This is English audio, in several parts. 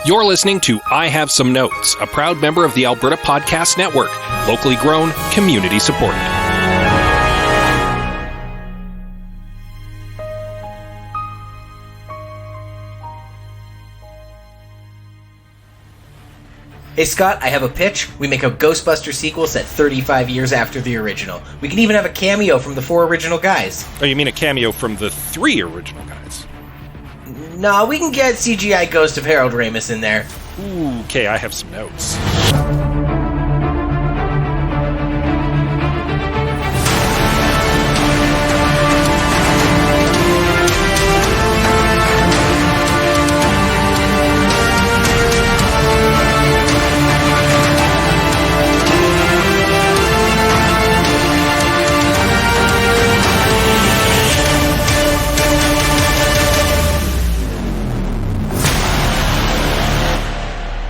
You're listening to I Have Some Notes, a proud member of the Alberta Podcast Network, locally grown, community supported. Hey Scott, I have a pitch. We make a Ghostbusters sequel set 35 years after the original. We can even have a cameo from the 4 original guys. Oh, you mean a cameo from the 3 original guys? No, we can get CGI Ghost of Harold Ramis in there. Ooh, okay, I have some notes.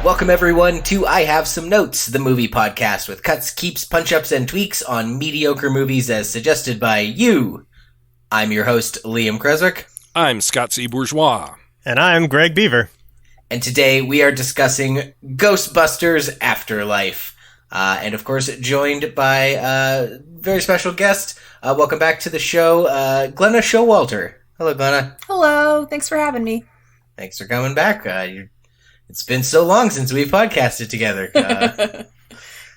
Welcome everyone to I Have Some Notes, the movie podcast with cuts, keeps, punch-ups, and tweaks on mediocre movies as suggested by you. I'm your host, Liam Creswick. I'm Scott C. Bourgeois. And I'm Greg Beaver. And today we are discussing Ghostbusters Afterlife. And of course, joined by a very special guest. Welcome back to the show, Glenna Schowalter. Hello, Glenna. Hello. Thanks for having me. Thanks for coming back. It's been so long since we've podcasted together.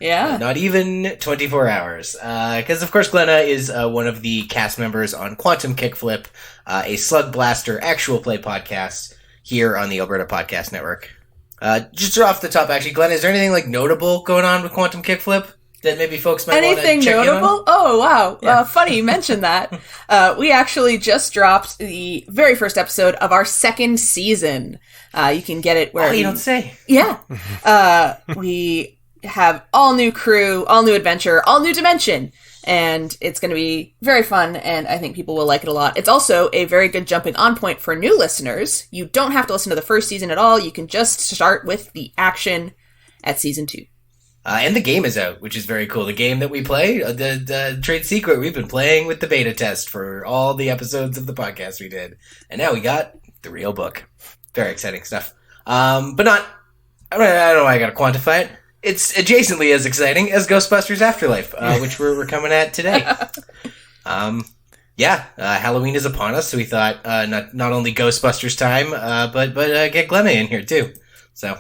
Yeah. Not even 24 hours. Because, of course, Glenna is one of the cast members on Quantum Kickflip, a Slugblaster actual play podcast here on the Alberta Podcast Network. Just off the top, actually, Glenna, is there anything notable going on with Quantum Kickflip that maybe folks might want to check in on? Anything notable? Oh, wow. Yeah. Funny you mentioned that. We actually just dropped the very first episode of our second season. You can get it where... Oh, you don't say. Yeah. We have all new crew, all new adventure, all new dimension. And it's going to be very fun, and I think people will like it a lot. It's also a very good jumping on point for new listeners. You don't have to listen to the first season at all. You can just start with the action at season 2. And the game is out, which is very cool. The game that we play, the Trade Secret, we've been playing with the beta test for all the episodes of the podcast we did. And now we got the real book. Very exciting stuff. But not, I don't know why I gotta quantify it. It's adjacently as exciting as Ghostbusters Afterlife, which we're coming at today. Halloween is upon us, so we thought, not only Ghostbusters time, but get Glenna in here too. So.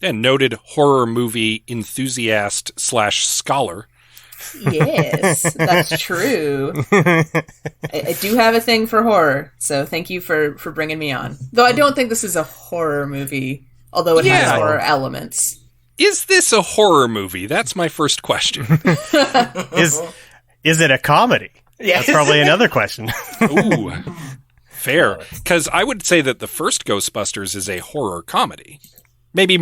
And noted horror movie enthusiast / scholar. Yes, that's true. I do have a thing for horror, so thank you for bringing me on. Though I don't think this is a horror movie, although it has horror elements. Is this a horror movie? That's my first question. Is it a comedy? Yes. That's probably another question. Ooh, fair. Because I would say that the first Ghostbusters is a horror comedy. Maybe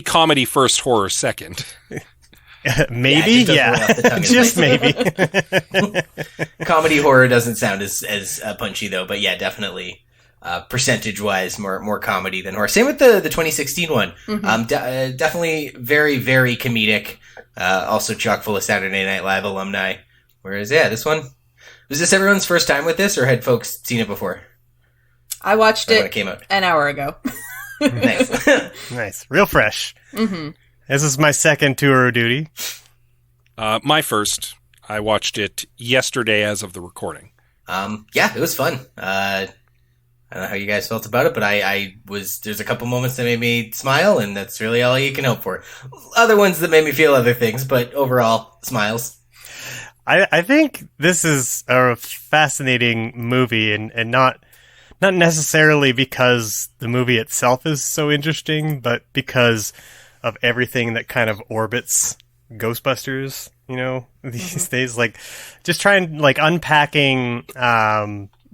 comedy first, horror second. Maybe, yeah. Just maybe. Comedy horror doesn't sound as punchy though, but yeah, definitely percentage-wise more comedy than horror. Same with the 2016 one. Mm-hmm. Definitely very, very comedic. Also chock full of Saturday Night Live alumni. Whereas, this one, was this everyone's first time with this, or had folks seen it before? I watched it when it came out an hour ago. Nice. Nice. Real fresh. Mm-hmm. This is my second tour of duty. My first. I watched it yesterday as of the recording. It was fun. I don't know how you guys felt about it, but there's a couple moments that made me smile, and that's really all you can hope for. Other ones that made me feel other things, but overall, smiles. I think this is a fascinating movie, and not necessarily because the movie itself is so interesting, but because of everything that kind of orbits Ghostbusters, these days. Just trying, unpacking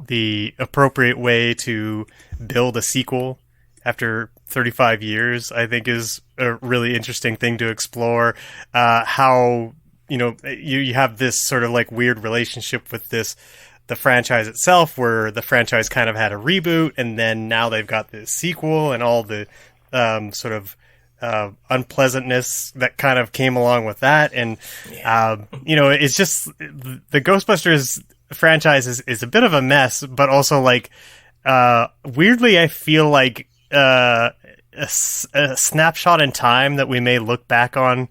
the appropriate way to build a sequel after 35 years, I think is a really interesting thing to explore. How, you have this sort of weird relationship with the franchise itself, where the franchise kind of had a reboot, and then now they've got this sequel and all the sort of unpleasantness that kind of came along with that. And, it's just the Ghostbusters franchise is a bit of a mess, but also weirdly, I feel a snapshot in time that we may look back on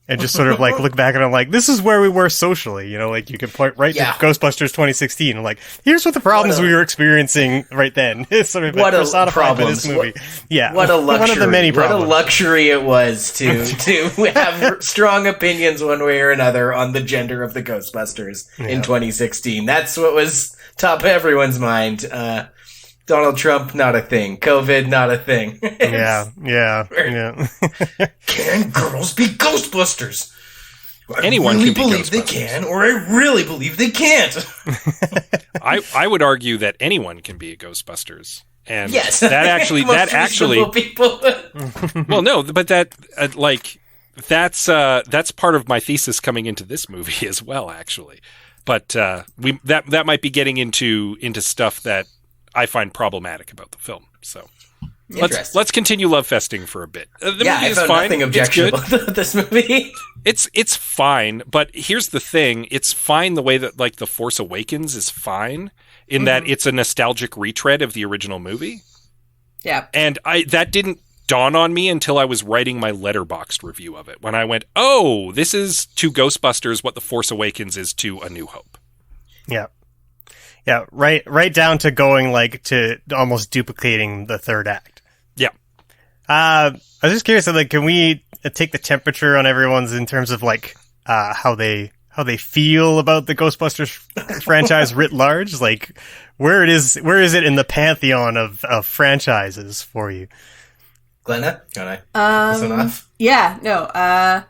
and just sort of like look back and I'm like, this is where we were socially, you know, like you could point right to Ghostbusters 2016 and like, here's what the problems we were experiencing right then. It's sort of what personified a by this movie. Yeah. What a luxury. One of the many problems. What a luxury it was to have strong opinions one way or another on the gender of the Ghostbusters in 2016. That's what was top of everyone's mind. Donald Trump, not a thing. COVID, not a thing. Yeah. Can girls be Ghostbusters? Anyone really can be believe they can, or I really believe they can't. I would argue that anyone can be a Ghostbusters, and yes, that actually people. Well, no, but that's part of my thesis coming into this movie as well, actually. But that might be getting into stuff that I find problematic about the film. So let's continue love festing for a bit. The movie is I found fine. Nothing objectionable about this movie. It's fine, but here's the thing: it's fine the way that like The Force Awakens is fine in that it's a nostalgic retread of the original movie. Yeah, and that didn't dawn on me until I was writing my Letterboxd review of it. When I went, "Oh, this is to Ghostbusters what The Force Awakens is to A New Hope." Yeah. Yeah, right down to going like to almost duplicating the third act. Yeah. I was just curious, like, can we take the temperature on everyone's in terms of like how they feel about the Ghostbusters franchise writ large? Like, where is it in the pantheon of franchises for you? Glenna, can I this one off? Yeah, no. I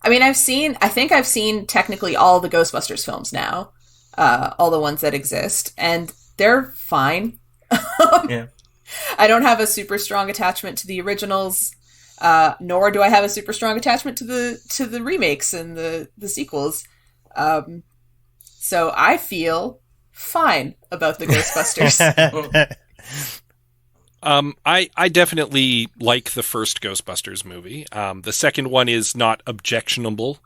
mean, I think I've seen technically all the Ghostbusters films now. All the ones that exist, and they're fine. Yeah. I don't have a super strong attachment to the originals, nor do I have a super strong attachment to the remakes and the sequels. So I feel fine about the Ghostbusters. I definitely like the first Ghostbusters movie. The second one is not objectionable.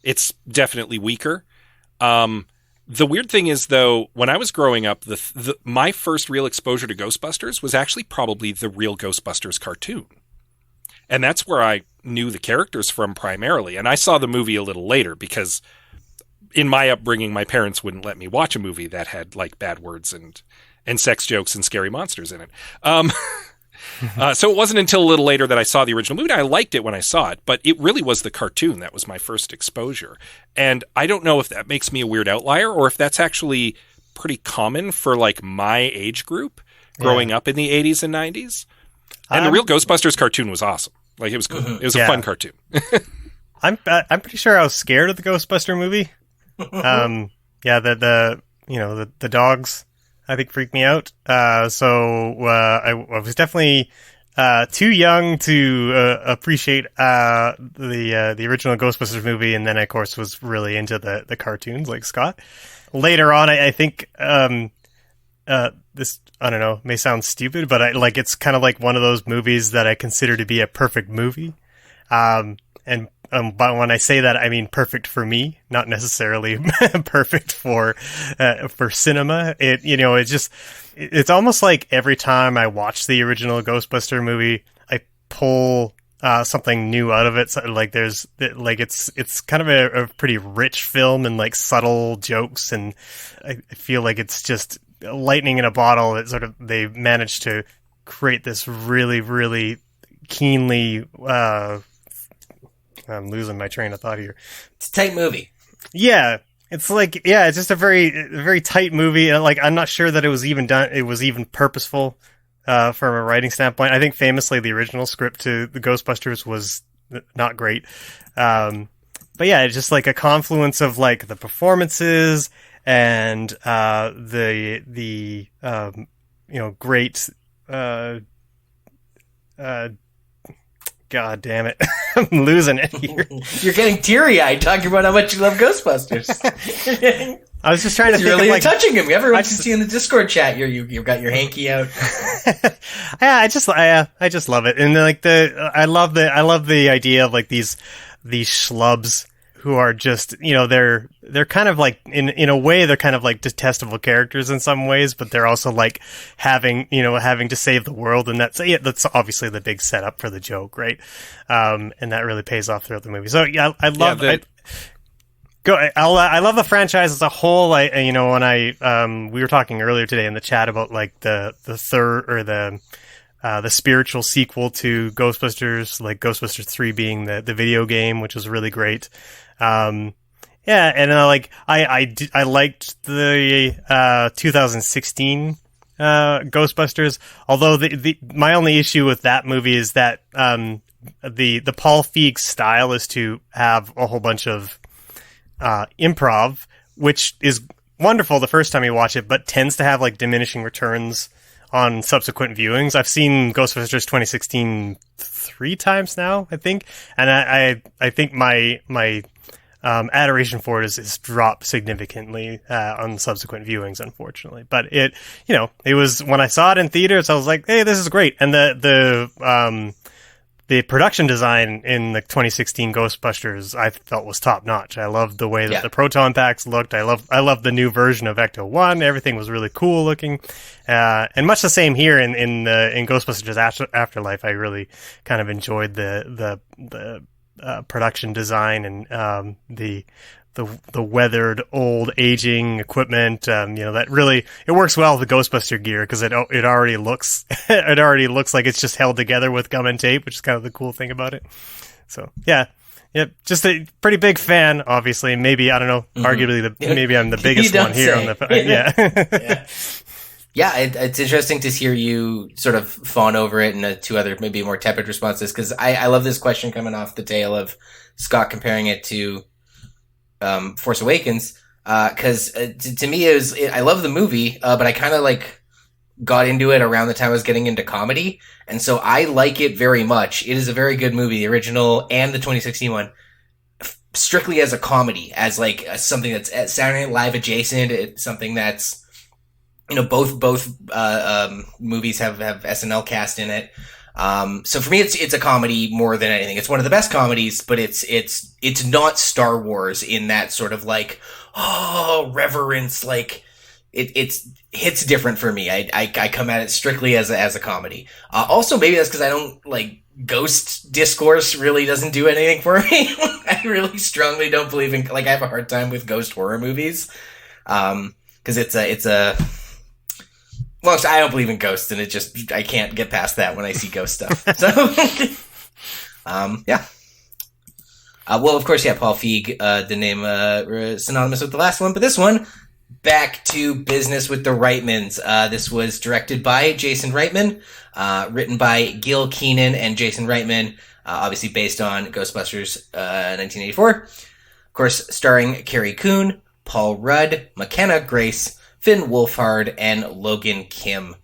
It's definitely weaker. The weird thing is, though, when I was growing up, my first real exposure to Ghostbusters was actually probably the real Ghostbusters cartoon. And that's where I knew the characters from primarily. And I saw the movie a little later because in my upbringing, my parents wouldn't let me watch a movie that had like bad words and sex jokes and scary monsters in it. So it wasn't until a little later that I saw the original movie. I liked it when I saw it, but it really was the cartoon that was my first exposure. And I don't know if that makes me a weird outlier or if that's actually pretty common for like my age group growing up in the 80s and 90s. And the real Ghostbusters cartoon was awesome. Like it was cool. It was a fun cartoon. I'm pretty sure I was scared of the Ghostbuster movie. The dogs I think freaked me out. So I was definitely too young to appreciate the original Ghostbusters movie, and then of course was really into the cartoons like Scott. Later on, I think this, I don't know, may sound stupid, but it's kind of like one of those movies that I consider to be a perfect movie. But when I say that, I mean perfect for me, not necessarily perfect for cinema. It's almost like every time I watch the original Ghostbuster movie, I pull something new out of it. So, it's kind of a pretty rich film and like subtle jokes, and I feel like it's just lightning in a bottle. That sort of they managed to create this really, really keenly. I'm losing my train of thought here. It's a tight movie. Yeah. It's like, it's just a very tight movie. And like, I'm not sure that it was even done. It was even purposeful, from a writing standpoint. I think famously the original script to the Ghostbusters was not great. But yeah, it's just like a confluence of like the performances and, great, God damn it. I'm losing it here. You're getting teary-eyed talking about how much you love Ghostbusters. I was just trying to think really of like touching him. Everyone can see in the Discord chat. You've got your hanky out. Yeah, I just love it. And like I love the idea of like these schlubs who are just, they're kind of like, in a way, they're kind of like detestable characters in some ways, but they're also like having to save the world. And that's obviously the big setup for the joke, right? And that really pays off throughout the movie. So yeah, I love I love the franchise as a whole. When we were talking earlier today in the chat about like the third or the spiritual sequel to Ghostbusters, like Ghostbusters 3 being the video game, which was really great. I liked the 2016 Ghostbusters, although my only issue with that movie is that the Paul Feig style is to have a whole bunch of improv, which is wonderful the first time you watch it, but tends to have like diminishing returns on subsequent viewings. I've seen Ghostbusters 2016 3 times now, I think, and I think my adoration for it is dropped significantly on subsequent viewings, unfortunately. But it was, when I saw it in theaters, I was like, hey, this is great. And the production design in the 2016 Ghostbusters I felt was top notch. I loved the way that the proton packs looked. I love the new version of Ecto-1. Everything was really cool looking. And much the same here in Ghostbusters Afterlife. I really kind of enjoyed the production design and the weathered old aging equipment. That really, it works well with the Ghostbuster gear because it already looks like it's just held together with gum and tape, which is kind of the cool thing about it. So yeah, just a pretty big fan. Obviously, maybe, I don't know. Arguably, maybe I'm the biggest one here on the Yeah, it's interesting to hear you sort of fawn over it and two other maybe more tepid responses, because I love this question coming off the tail of Scott comparing it to Force Awakens, because to me I love the movie, but I kind of like got into it around the time I was getting into comedy, and so I like it very much. It is a very good movie, the original and the 2016 one, strictly as a comedy, as like something that's Saturday Night Live adjacent. It's something that's, both movies have SNL cast in it. So for me, it's a comedy more than anything. It's one of the best comedies, but it's not Star Wars in that sort of like, reverence. Like it's hits different for me. I come at it strictly as a comedy. Also maybe that's because I don't like ghost discourse really doesn't do anything for me. I really strongly don't believe in, like, I have a hard time with ghost horror movies. Cause it's a, well, I don't believe in ghosts, and I can't get past that when I see ghost stuff. So, yeah. Well, of course, Paul Feig, the name synonymous with the last one, but this one, back to business with the Reitmans. This was directed by Jason Reitman, written by Gil Keenan and Jason Reitman, obviously based on Ghostbusters 1984. Of course, starring Carrie Coon, Paul Rudd, McKenna Grace, Finn Wolfhard, and Logan Kim.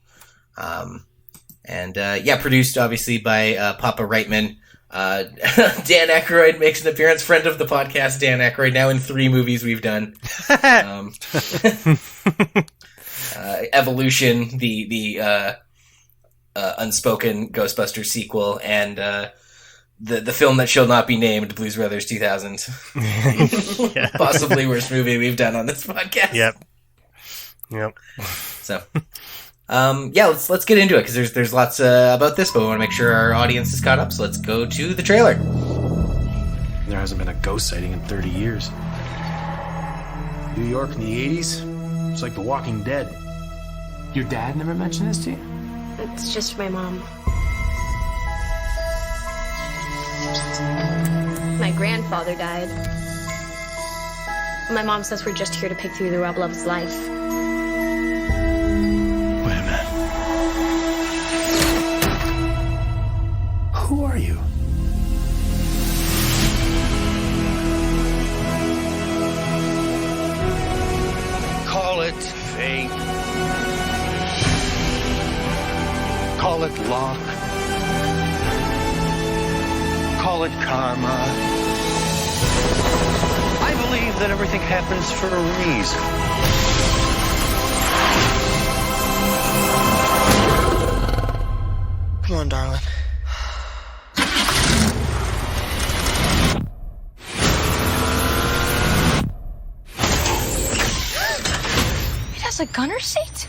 Produced obviously by Papa Reitman. Dan Aykroyd makes an appearance, friend of the podcast, Dan Aykroyd, now in 3 movies we've done. Evolution, the unspoken Ghostbusters sequel, and the film that shall not be named, Blues Brothers 2000. Possibly worst movie we've done on this podcast. Yep. So, let's get into it, because there's lots about this, but we want to make sure our audience is caught up. So let's go to the trailer. There hasn't been a ghost sighting in 30 years. New York in the 80s, it's like The Walking Dead. Your dad never mentioned this to you? It's just my mom. My grandfather died. My mom says we're just here to pick through the rubble of his life. Wait a minute. Who are you? Call it fate. Call it luck. Call it karma. I believe that everything happens for a reason. Come on, darling. has a gunner seat?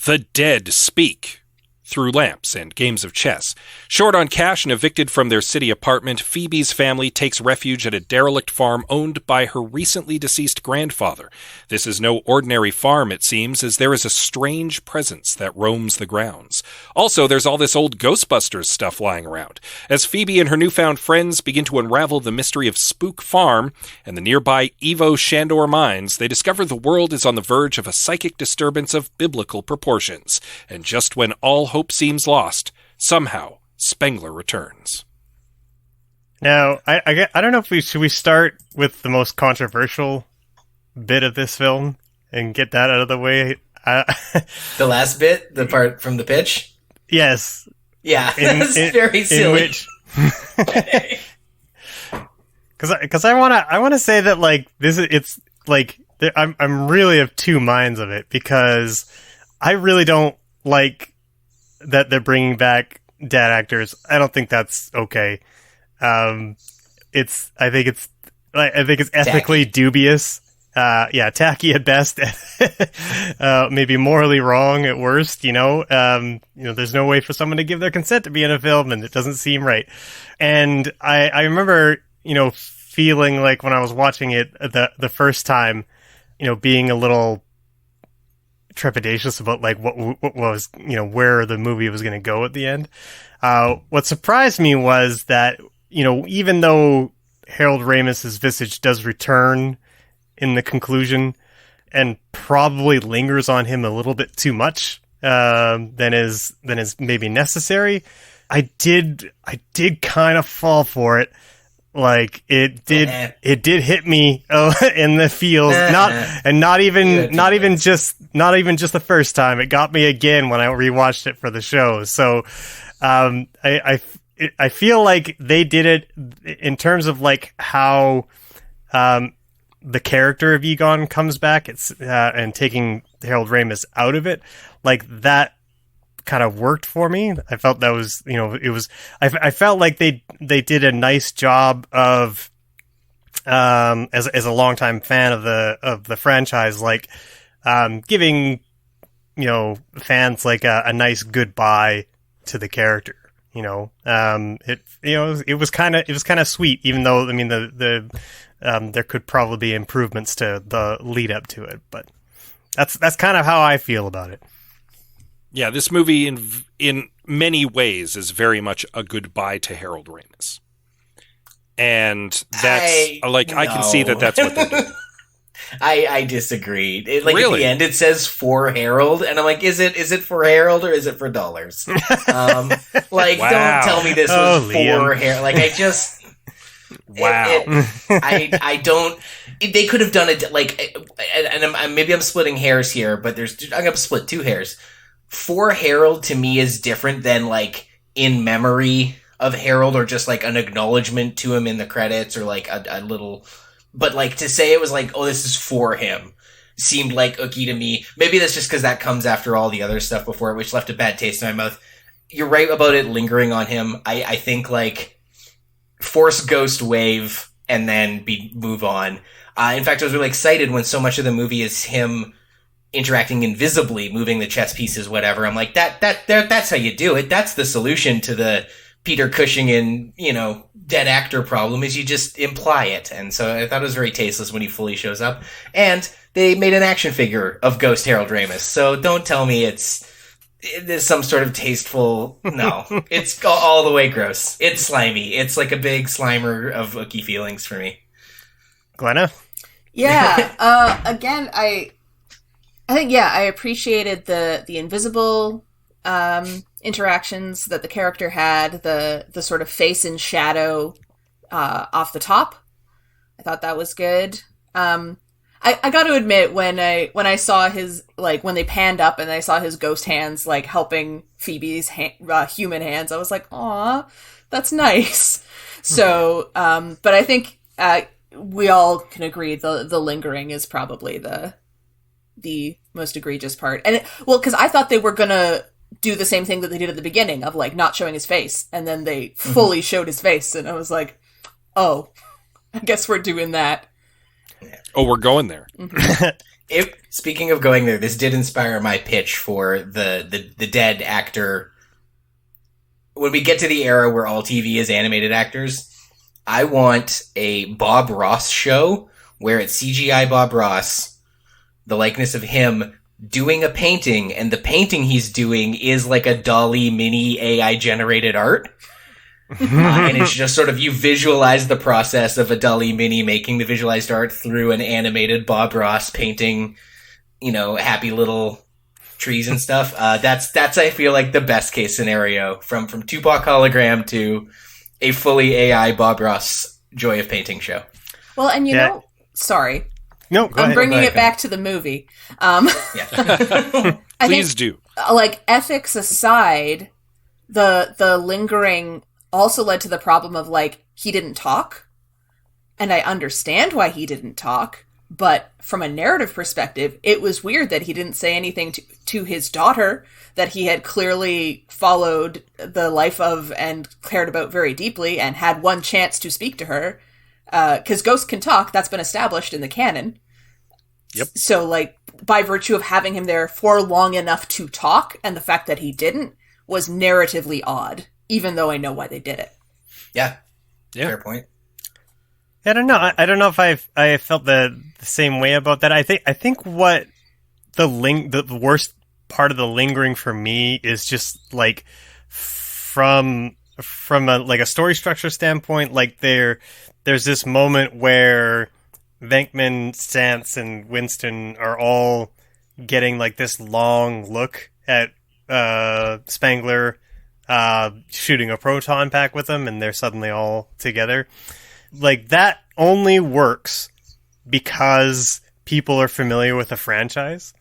The dead speak through lamps and games of chess. Short on cash and evicted from their city apartment, Phoebe's family takes refuge at a derelict farm owned by her recently deceased grandfather. This is no ordinary farm, it seems, as there is a strange presence that roams the grounds. Also, there's all this old Ghostbusters stuff lying around. As Phoebe and her newfound friends begin to unravel the mystery of Spook Farm and the nearby Evo Shandor mines, they discover the world is on the verge of a psychic disturbance of biblical proportions. And just when all hope seems lost, somehow Spengler returns. Now, I don't know if should we start with the most controversial bit of this film and get that out of the way. The last bit, the part from the pitch. Yes. Yeah, that's very silly. Because I want to say that like it's like I'm really of two minds of it, because I really don't like that they're bringing back dead actors. I don't think that's okay. I think it's ethically dubious. Tacky at best. Maybe morally wrong at worst. There's no way for someone to give their consent to be in a film, and it doesn't seem right. And I remember, feeling like when I was watching it the first time, being a little trepidatious about like what was where the movie was going to go at the end. What surprised me was that even though Harold Ramis's visage does return in the conclusion and probably lingers on him a little bit too much than is maybe necessary, I did kind of fall for it. Like it did hit me in the feels, not even just the first time. It got me again when I rewatched it for the show. So I feel like they did it in terms of like how the character of Egon comes back. And taking Harold Ramis out of it, like that kind of worked for me. I felt that was, I felt like they did a nice job of, as a longtime fan of the franchise, like, giving, fans like a nice goodbye to the character. It was kind of sweet, even though, I mean, there could probably be improvements to the lead up to it, but that's kind of how I feel about it. Yeah, this movie in many ways is very much a goodbye to Harold Ramis. And that's I can see that that's what they're doing. I disagree. Really? At the end it says for Harold, and I'm like, is it for Harold or is it for dollars? Wow. Don't tell me this was for Harold. Like, I just wow. I don't. They could have done it and maybe I'm splitting hairs here, but I'm gonna split two hairs. For Harold to me is different than like in memory of Harold, or just like an acknowledgement to him in the credits, or like a little. But like to say it was like, oh, this is for him, seemed like ooky to me. Maybe that's just because that comes after all the other stuff before it, which left a bad taste in my mouth. You're right about it lingering on him. I think like force Ghost wave and then move on. In fact, I was really excited when so much of the movie is him interacting invisibly, moving the chess pieces, whatever. I'm like, that's how you do it. That's the solution to the Peter Cushing and, dead actor problem, is you just imply it. And so I thought it was very tasteless when he fully shows up. And they made an action figure of Ghost Harold Ramis. So don't tell me there's some sort of tasteful, no, it's all the way gross. It's slimy. It's like a big slimer of icky feelings for me. Glenna? Yeah. Again, I think, I appreciated the invisible interactions that the character had, the sort of face and shadow off the top. I thought that was good. I got to admit, when I saw his, like, when they panned up and I saw his ghost hands, like, helping Phoebe's human hands, I was like, aw, that's nice. So, but I think we all can agree the lingering is probably the the most egregious part. And because I thought they were gonna do the same thing that they did at the beginning of like not showing his face, and then they fully showed his face, and I was like, oh, I guess we're doing that. Oh, we're going there. Speaking of going there, this did inspire my pitch for the dead actor. When we get to the era where all TV is animated actors, I want a Bob Ross show where it's CGI Bob Ross, the likeness of him doing a painting, and the painting he's doing is like a Dolly mini AI generated art. And it's just sort of, you visualize the process of a Dolly mini making the visualized art through an animated Bob Ross painting, happy little trees and stuff. That's I feel like the best case scenario from Tupac hologram to a fully AI Bob Ross Joy of Painting show. Well, and you know, sorry. No, go ahead. Bringing it back to the movie. Please do. Like, ethics aside, the lingering also led to the problem of, like, he didn't talk. And I understand why he didn't talk. But from a narrative perspective, it was weird that he didn't say anything to his daughter that he had clearly followed the life of and cared about very deeply and had one chance to speak to her. Because ghosts can talk. That's been established in the canon. Yep. So, like, by virtue of having him there for long enough to talk, and the fact that he didn't was narratively odd, even though I know why they did it. Yeah. Fair point. I don't know. I don't know if I felt the same way about that. I think what the worst part of the lingering for me is just like from a story structure standpoint. Like there's this moment where Venkman, Stantz, and Winston are all getting like this long look at Spangler shooting a proton pack with them, and they're suddenly all together. Like, that only works because people are familiar with the franchise.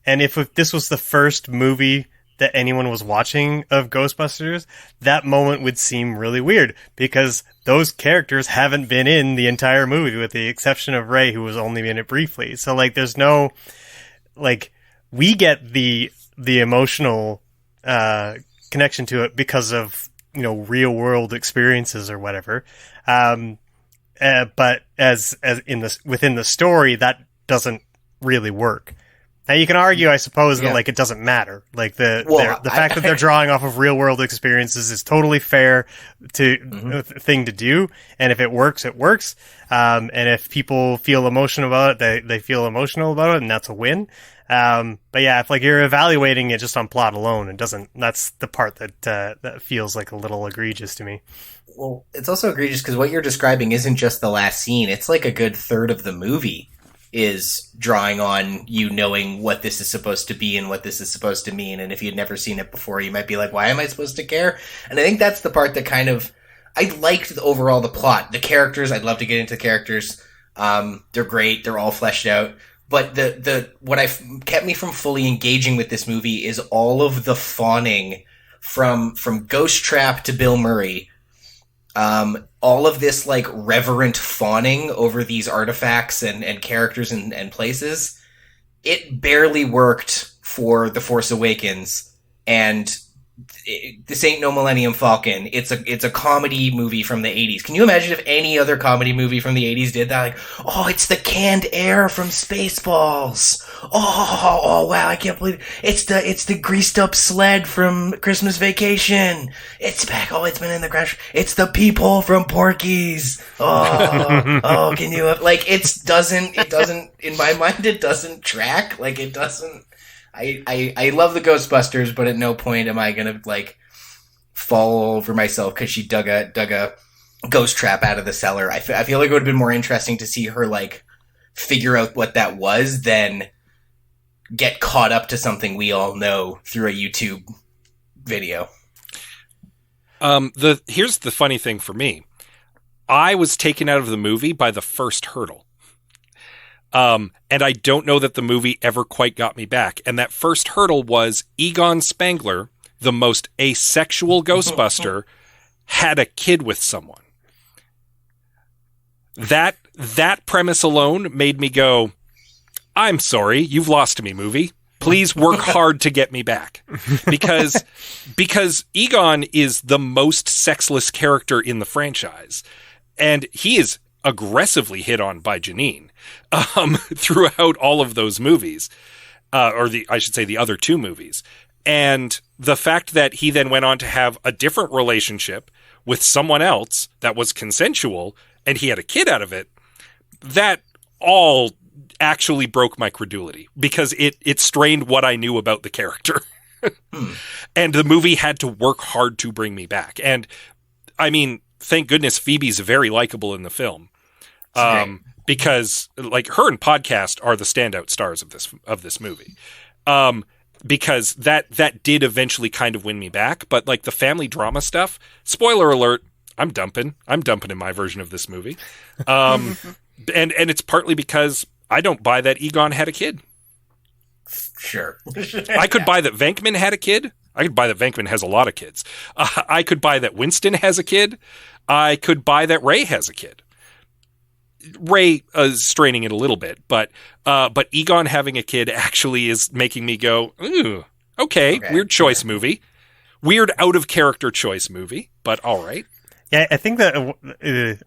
And if this was the first movie that anyone was watching of Ghostbusters, that moment would seem really weird because those characters haven't been in the entire movie with the exception of Ray, who was only in it briefly. So, like, there's no, like, we get the emotional connection to it because of, real world experiences or whatever. But as within the story, that doesn't really work. Now you can argue, I suppose, that like it doesn't matter. Like the fact that they're drawing off of real world experiences is totally fair thing to do. And if it works, it works. And if people feel emotional about it, they feel emotional about it, and that's a win. But yeah, if like you're evaluating it just on plot alone, it doesn't. That's the part that feels like a little egregious to me. Well, it's also egregious because what you're describing isn't just the last scene. It's like a good third of the movie is drawing on you knowing what this is supposed to be and what this is supposed to mean. And if you'd never seen it before, you might be like, why am I supposed to care? And I think that's the part that kind of, I liked overall the plot. The characters, I'd love to get into the characters. They're great. They're all fleshed out. But what kept me from fully engaging with this movie is all of the fawning from Ghost Trap to Bill Murray. All of this like reverent fawning over these artifacts and characters and places, it barely worked for The Force Awakens, and this ain't no Millennium Falcon. It's a comedy movie from the 80s. Can you imagine if any other comedy movie from the 80s did that? Like, oh, it's the canned air from Spaceballs. Oh wow, I can't believe it. It's the greased up sled from Christmas Vacation. It's back. Oh, it's been in the crash. It's the peephole from Porky's. Oh, can you like it doesn't in my mind it doesn't track. Like it doesn't. I love the Ghostbusters, but at no point am I gonna like fall over myself because she dug a ghost trap out of the cellar. I feel like it would have been more interesting to see her like figure out what that was than get caught up to something we all know through a YouTube video. Here's the funny thing for me. I was taken out of the movie by the first hurdle. And I don't know that the movie ever quite got me back. And that first hurdle was Egon Spangler, the most asexual Ghostbuster, had a kid with someone. That premise alone made me go, I'm sorry, you've lost me, movie. Please work hard to get me back. Because Egon is the most sexless character in the franchise. And he is aggressively hit on by Janine throughout all of those movies. I should say the other two movies. And the fact that he then went on to have a different relationship with someone else that was consensual and he had a kid out of it, that all actually broke my credulity because it strained what I knew about the character. And the movie had to work hard to bring me back. And I mean, thank goodness Phoebe's very likable in the film. Because like her and Podcast are the standout stars of this movie. Because that did eventually kind of win me back, but like the family drama stuff, spoiler alert, I'm dumping in my version of this movie. And it's partly because I don't buy that Egon had a kid. Sure. I could buy that Venkman had a kid. I could buy that Venkman has a lot of kids. I could buy that Winston has a kid. I could buy that Ray has a kid. Ray is straining it a little bit, but Egon having a kid actually is making me go, ooh, okay, weird choice movie. Weird out of character choice movie, but all right. Yeah, I think that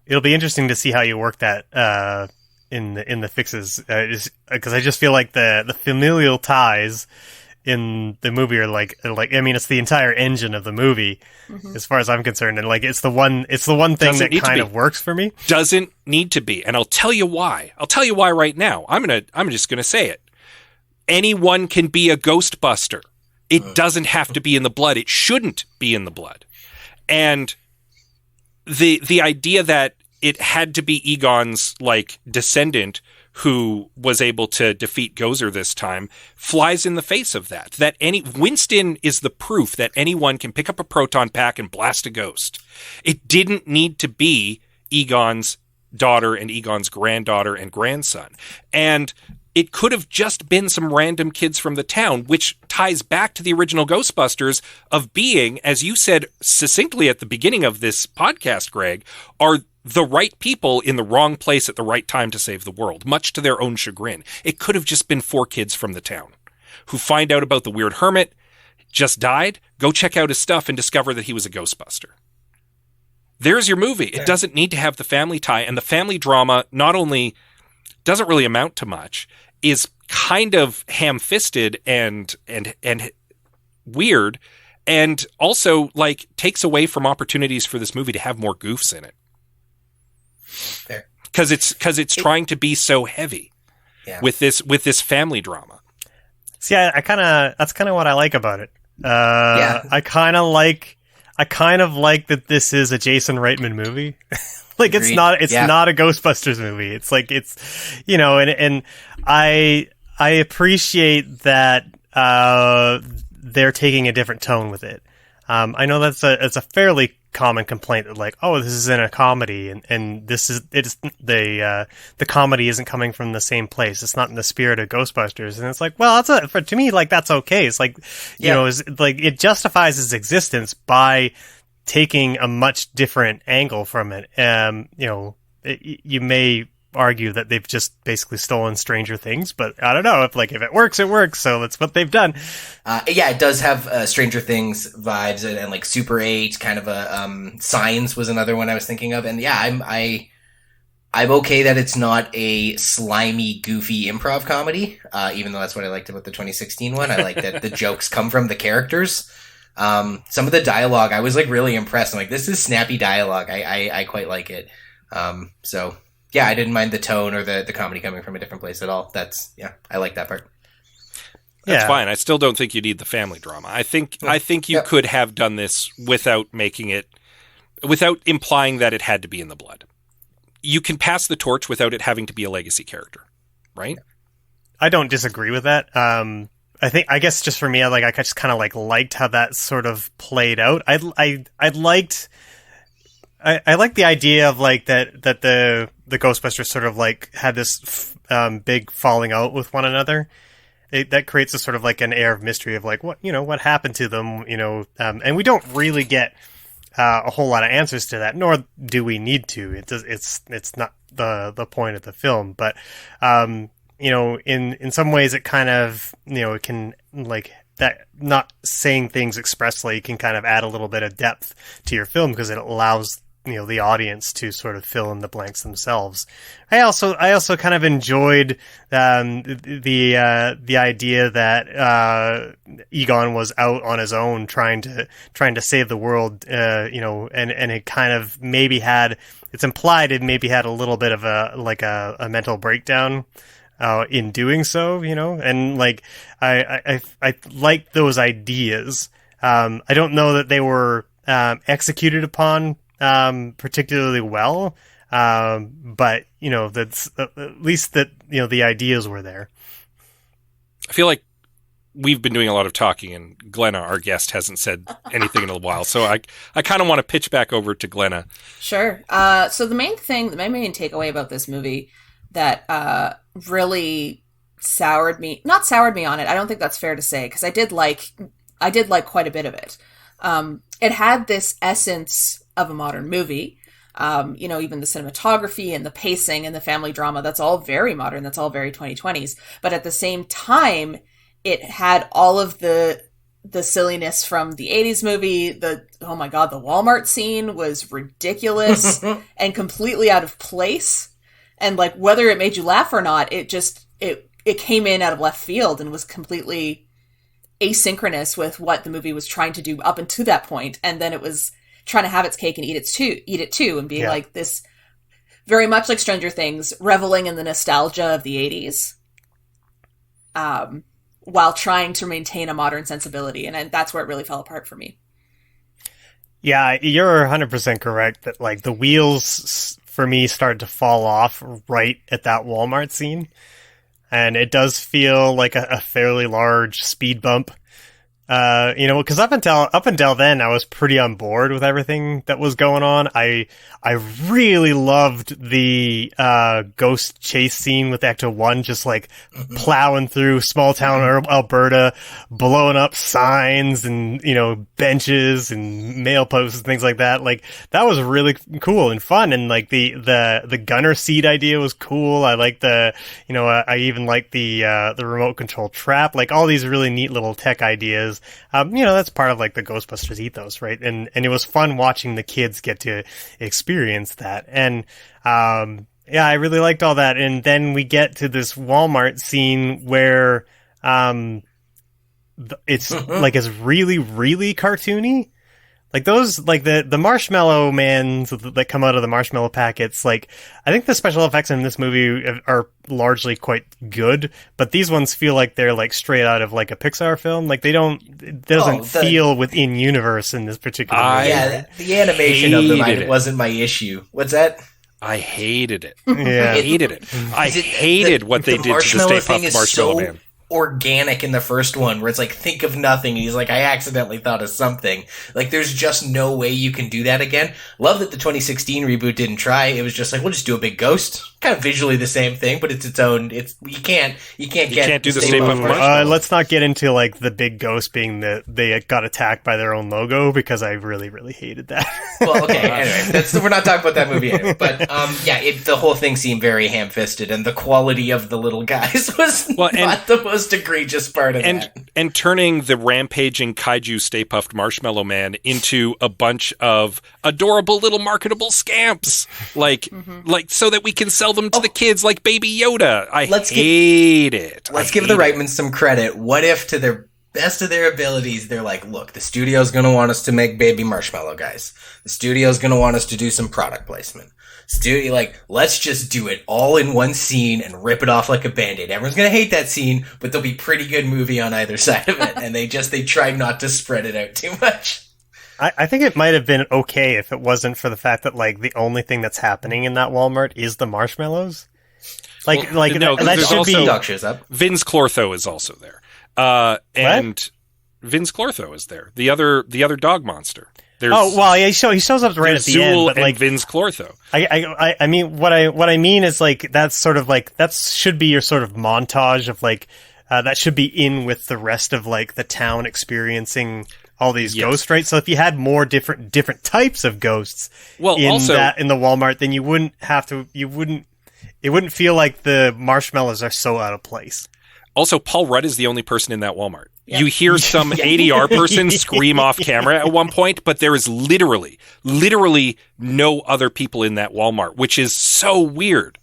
it'll be interesting to see how you work that in the fixes, because I just feel like the familial ties in the movie are like I mean, it's the entire engine of the movie, as far as I'm concerned, and like it's the one thing that kind of works for me. Doesn't need to be, and I'll tell you why. I'll tell you why right now. I'm just gonna say it. Anyone can be a Ghostbuster. It doesn't have to be in the blood. It shouldn't be in the blood. And the idea that it had to be Egon's like descendant who was able to defeat Gozer this time flies in the face of that. That Winston is the proof that anyone can pick up a proton pack and blast a ghost. It didn't need to be Egon's daughter and Egon's granddaughter and grandson. And it could have just been some random kids from the town, which ties back to the original Ghostbusters of being, as you said succinctly at the beginning of this podcast, Greg, are the right people in the wrong place at the right time to save the world, much to their own chagrin. It could have just been 4 kids from the town who find out about the weird hermit, just died, go check out his stuff and discover that he was a Ghostbuster. There's your movie. It doesn't need to have the family tie, and the family drama not only doesn't really amount to much, is kind of ham-fisted and weird, and also like takes away from opportunities for this movie to have more goofs in it. Because it's trying to be so heavy with this family drama. See, that's kind of what I like about it. I kind of like that this is a Jason Reitman movie. Like it's not a Ghostbusters movie. It's like and I appreciate that they're taking a different tone with it. I know it's a fairly common complaint that like, oh, this is in a comedy and the comedy isn't coming from the same place. It's not in the spirit of Ghostbusters. And it's like, well, to me, like that's okay. It's like, it justifies its existence by taking a much different angle from it. You may argue that they've just basically stolen Stranger Things, but I don't know if it works, it works. So that's what they've done. It does have Stranger Things vibes and like Super 8, kind of a Signs was another one I was thinking of. And I'm okay that it's not a slimy, goofy improv comedy, even though that's what I liked about the 2016 one. I like that the jokes come from the characters. Some of the dialogue, I was like really impressed. I'm like, this is snappy dialogue. I quite like it. Yeah, I didn't mind the tone or the comedy coming from a different place at all. I like that part. That's fine. I still don't think you need the family drama. I think you could have done this without implying that it had to be in the blood. You can pass the torch without it having to be a legacy character, right? I don't disagree with that. I guess just for me, I just kind of liked how that sort of played out. I liked the idea of that the Ghostbusters sort of had this big falling out with one another. That creates a sort of an air of mystery of what happened to them, and we don't really get a whole lot of answers to that, nor do we need to. It's not the point of the film, but in some ways it kind of, it can, like, that not saying things expressly can kind of add a little bit of depth to your film because it allows the audience to sort of fill in the blanks themselves. I also kind of enjoyed the idea that Egon was out on his own trying to save the world, and it kind of maybe had, it's implied it maybe had a little bit of a mental breakdown in doing so, and like I like those ideas. I don't know that they were executed upon particularly well, but that's at least that the ideas were there. I feel like we've been doing a lot of talking, and Glenna, our guest, hasn't said anything in a while, so I kind of want to pitch back over to Glenna. Sure. So my main takeaway about this movie that really not soured me on it. I don't think that's fair to say, because I did like quite a bit of it. It had this essence of a modern movie. Even the cinematography and the pacing and the family drama, that's all very modern. That's all very 2020s. But at the same time, it had all of the silliness from the 80s movie. Oh my God, the Walmart scene was ridiculous and completely out of place. And like, whether it made you laugh or not, it came in out of left field and was completely asynchronous with what the movie was trying to do up until that point. And then it was trying to have its cake and eat it too, and be like this, very much like Stranger Things, reveling in the nostalgia of the 80s, while trying to maintain a modern sensibility. And that's where it really fell apart for me. Yeah, you're 100% correct that like the wheels for me started to fall off right at that Walmart scene. And it does feel like a fairly large speed bump. Because up until then, I was pretty on board with everything that was going on. I really loved the ghost chase scene with Ecto 1, just like plowing through small town Alberta, blowing up signs and benches and mail posts and things like that. Like that was really cool and fun, and like the gunner seat idea was cool. I like I even like the remote control trap. Like all these really neat little tech ideas. That's part of like the Ghostbusters ethos, right? And it was fun watching the kids get to experience that. And, I really liked all that. And then we get to this Walmart scene where, it's like, it's really, really cartoony. Like those, like the marshmallow mans that come out of the marshmallow packets, like, I think the special effects in this movie are largely quite good, but these ones feel like they're like straight out of like a Pixar film. Like it doesn't feel within universe in this particular movie. Yeah, the animation of them wasn't my issue. What's that? I hated it. Yeah. I hated it. I hated what they did to the Stay Puft Marshmallow Man. Organic in the first one, where it's like, think of nothing, and he's like, I accidentally thought of something. Like, there's just no way you can do that again. Love that the 2016 reboot didn't try. It was just like, we'll just do a big ghost. Kind of visually the same thing, but it's its own. You can't do the Stay Puft Marshmallow. Let's not get into like the big ghost being that they got attacked by their own logo, because I really, really hated that. Well, okay, anyway, we're not talking about that movie anyway. But the whole thing seemed very ham-fisted, and the quality of the little guys was not the most egregious part of that. And turning the rampaging kaiju Stay Puft Marshmallow Man into a bunch of adorable little marketable scamps, like so that we can sell them to the kids like Baby Yoda. Let's give the Reitmans some credit. What if, to their best of their abilities, they're like, look, the studio's going to want us to make baby marshmallow guys. The studio's going to want us to do some product placement. Let's just do it all in one scene and rip it off like a Band-Aid. Everyone's going to hate that scene, but there'll be pretty good movie on either side of it. And they tried not to spread it out too much. I think it might have been okay if it wasn't for the fact that like the only thing that's happening in that Walmart is the marshmallows. That should be. Doc shows up. Vince Clortho is also there, and Vince Clortho is there. The other dog monster. He shows up right at the end. But like Vince Clortho. I mean, what I mean is like that's sort of like that should be your sort of montage of like that should be in with the rest of like the town experiencing all these ghosts, right? So if you had more different types of ghosts in the Walmart, then you wouldn't it wouldn't feel like the marshmallows are so out of place. Also, Paul Rudd is the only person in that Walmart. Yeah. You hear some ADR person scream off camera at one point, but there is literally no other people in that Walmart, which is so weird.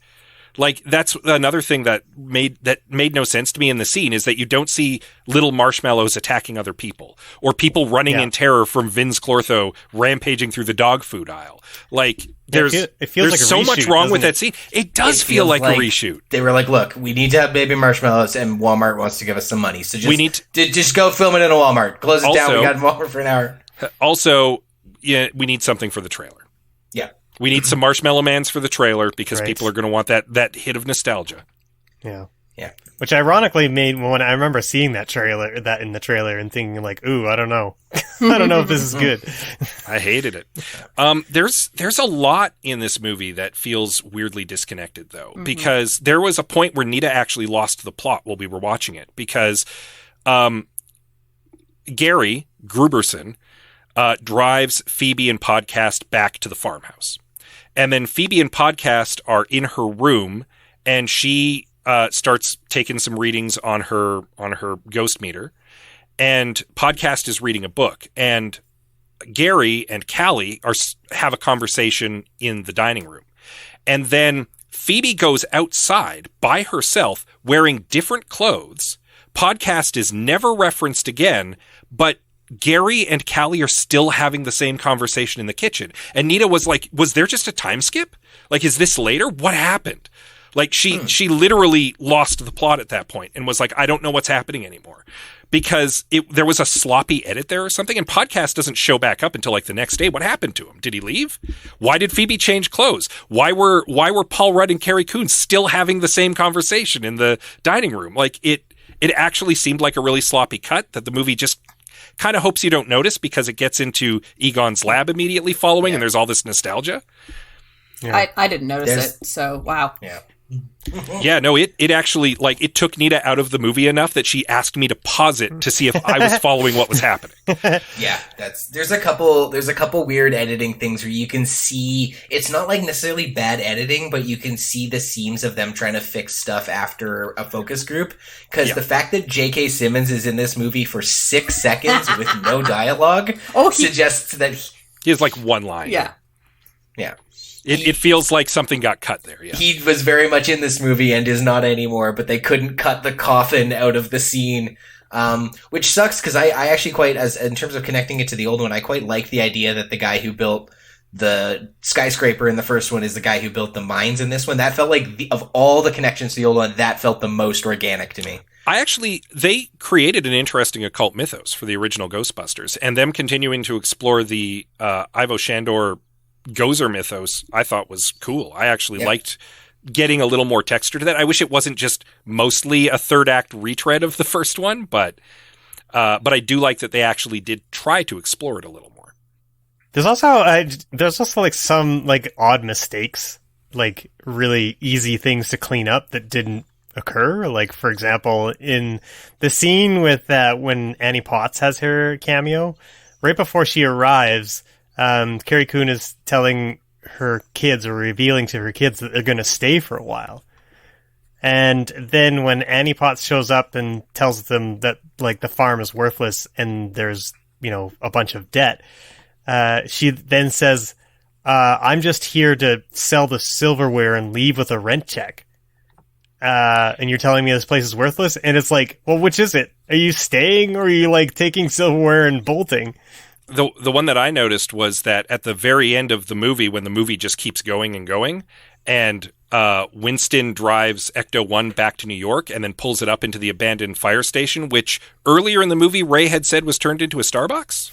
Like, that's another thing that made no sense to me in the scene, is that you don't see little marshmallows attacking other people, or people running in terror from Vince Clortho rampaging through the dog food aisle. Like, there's like so reshoot, much wrong with that scene. It does feel like a reshoot. They were like, look, we need to have baby marshmallows, and Walmart wants to give us some money. So just go film it in a Walmart. Close it down. We got Walmart for an hour. Also, yeah, we need something for the trailer. Yeah. We need some Marshmallow Mans for the trailer, because people are going to want that hit of nostalgia. Yeah. Yeah. Which ironically made, when I remember seeing that in the trailer and thinking like, ooh, I don't know. I don't know if this is good. I hated it. There's a lot in this movie that feels weirdly disconnected, though, because there was a point where Nita actually lost the plot while we were watching it, because Gary Gruberson drives Phoebe and Podcast back to the farmhouse. And then Phoebe and Podcast are in her room, and she starts taking some readings on her ghost meter. And Podcast is reading a book. And Gary and Callie have a conversation in the dining room. And then Phoebe goes outside by herself wearing different clothes. Podcast is never referenced again, but Gary and Callie are still having the same conversation in the kitchen. And Nita was like, was there just a time skip? Like, is this later? What happened? Like, she literally lost the plot at that point and was like, I don't know what's happening anymore. Because there was a sloppy edit there or something, and Podcast doesn't show back up until like the next day. What happened to him? Did he leave? Why did Phoebe change clothes? Why were Paul Rudd and Carrie Coon still having the same conversation in the dining room? Like, it actually seemed like a really sloppy cut that the movie just kind of hopes you don't notice, because it gets into Egon's lab immediately following, and there's all this nostalgia. Yeah. I didn't notice it, so wow. Yeah. Yeah, no, it actually, like, it took Nita out of the movie enough that she asked me to pause it to see if I was following what was happening. Yeah, there's a couple weird editing things where you can see, it's not like necessarily bad editing, but you can see the seams of them trying to fix stuff after a focus group. Because the fact that J.K. Simmons is in this movie for 6 seconds with no dialogue suggests that he has like one line. Yeah. It feels like something got cut there, yeah. He was very much in this movie and is not anymore, but they couldn't cut the coffin out of the scene, which sucks, because I actually quite, in terms of connecting it to the old one, I quite like the idea that the guy who built the skyscraper in the first one is the guy who built the mines in this one. That felt like, of all the connections to the old one, that felt the most organic to me. They created an interesting occult mythos for the original Ghostbusters, and them continuing to explore the Ivo Shandor Gozer mythos, I thought was cool. I actually liked getting a little more texture to that. I wish it wasn't just mostly a third act retread of the first one, but I do like that they actually did try to explore it a little more. There's also like some like odd mistakes, like really easy things to clean up that didn't occur. Like, for example, in the scene with when Annie Potts has her cameo, right before she arrives, Carrie Coon is telling her kids, or revealing to her kids, that they're going to stay for a while. And then when Annie Potts shows up and tells them that, like, the farm is worthless and there's, a bunch of debt, she then says, I'm just here to sell the silverware and leave with a rent check. And you're telling me this place is worthless? And it's like, well, which is it? Are you staying, or are you, like, taking silverware and bolting? The one that I noticed was that at the very end of the movie, when the movie just keeps going and going, and Winston drives Ecto-1 back to New York and then pulls it up into the abandoned fire station, which earlier in the movie Ray had said was turned into a Starbucks.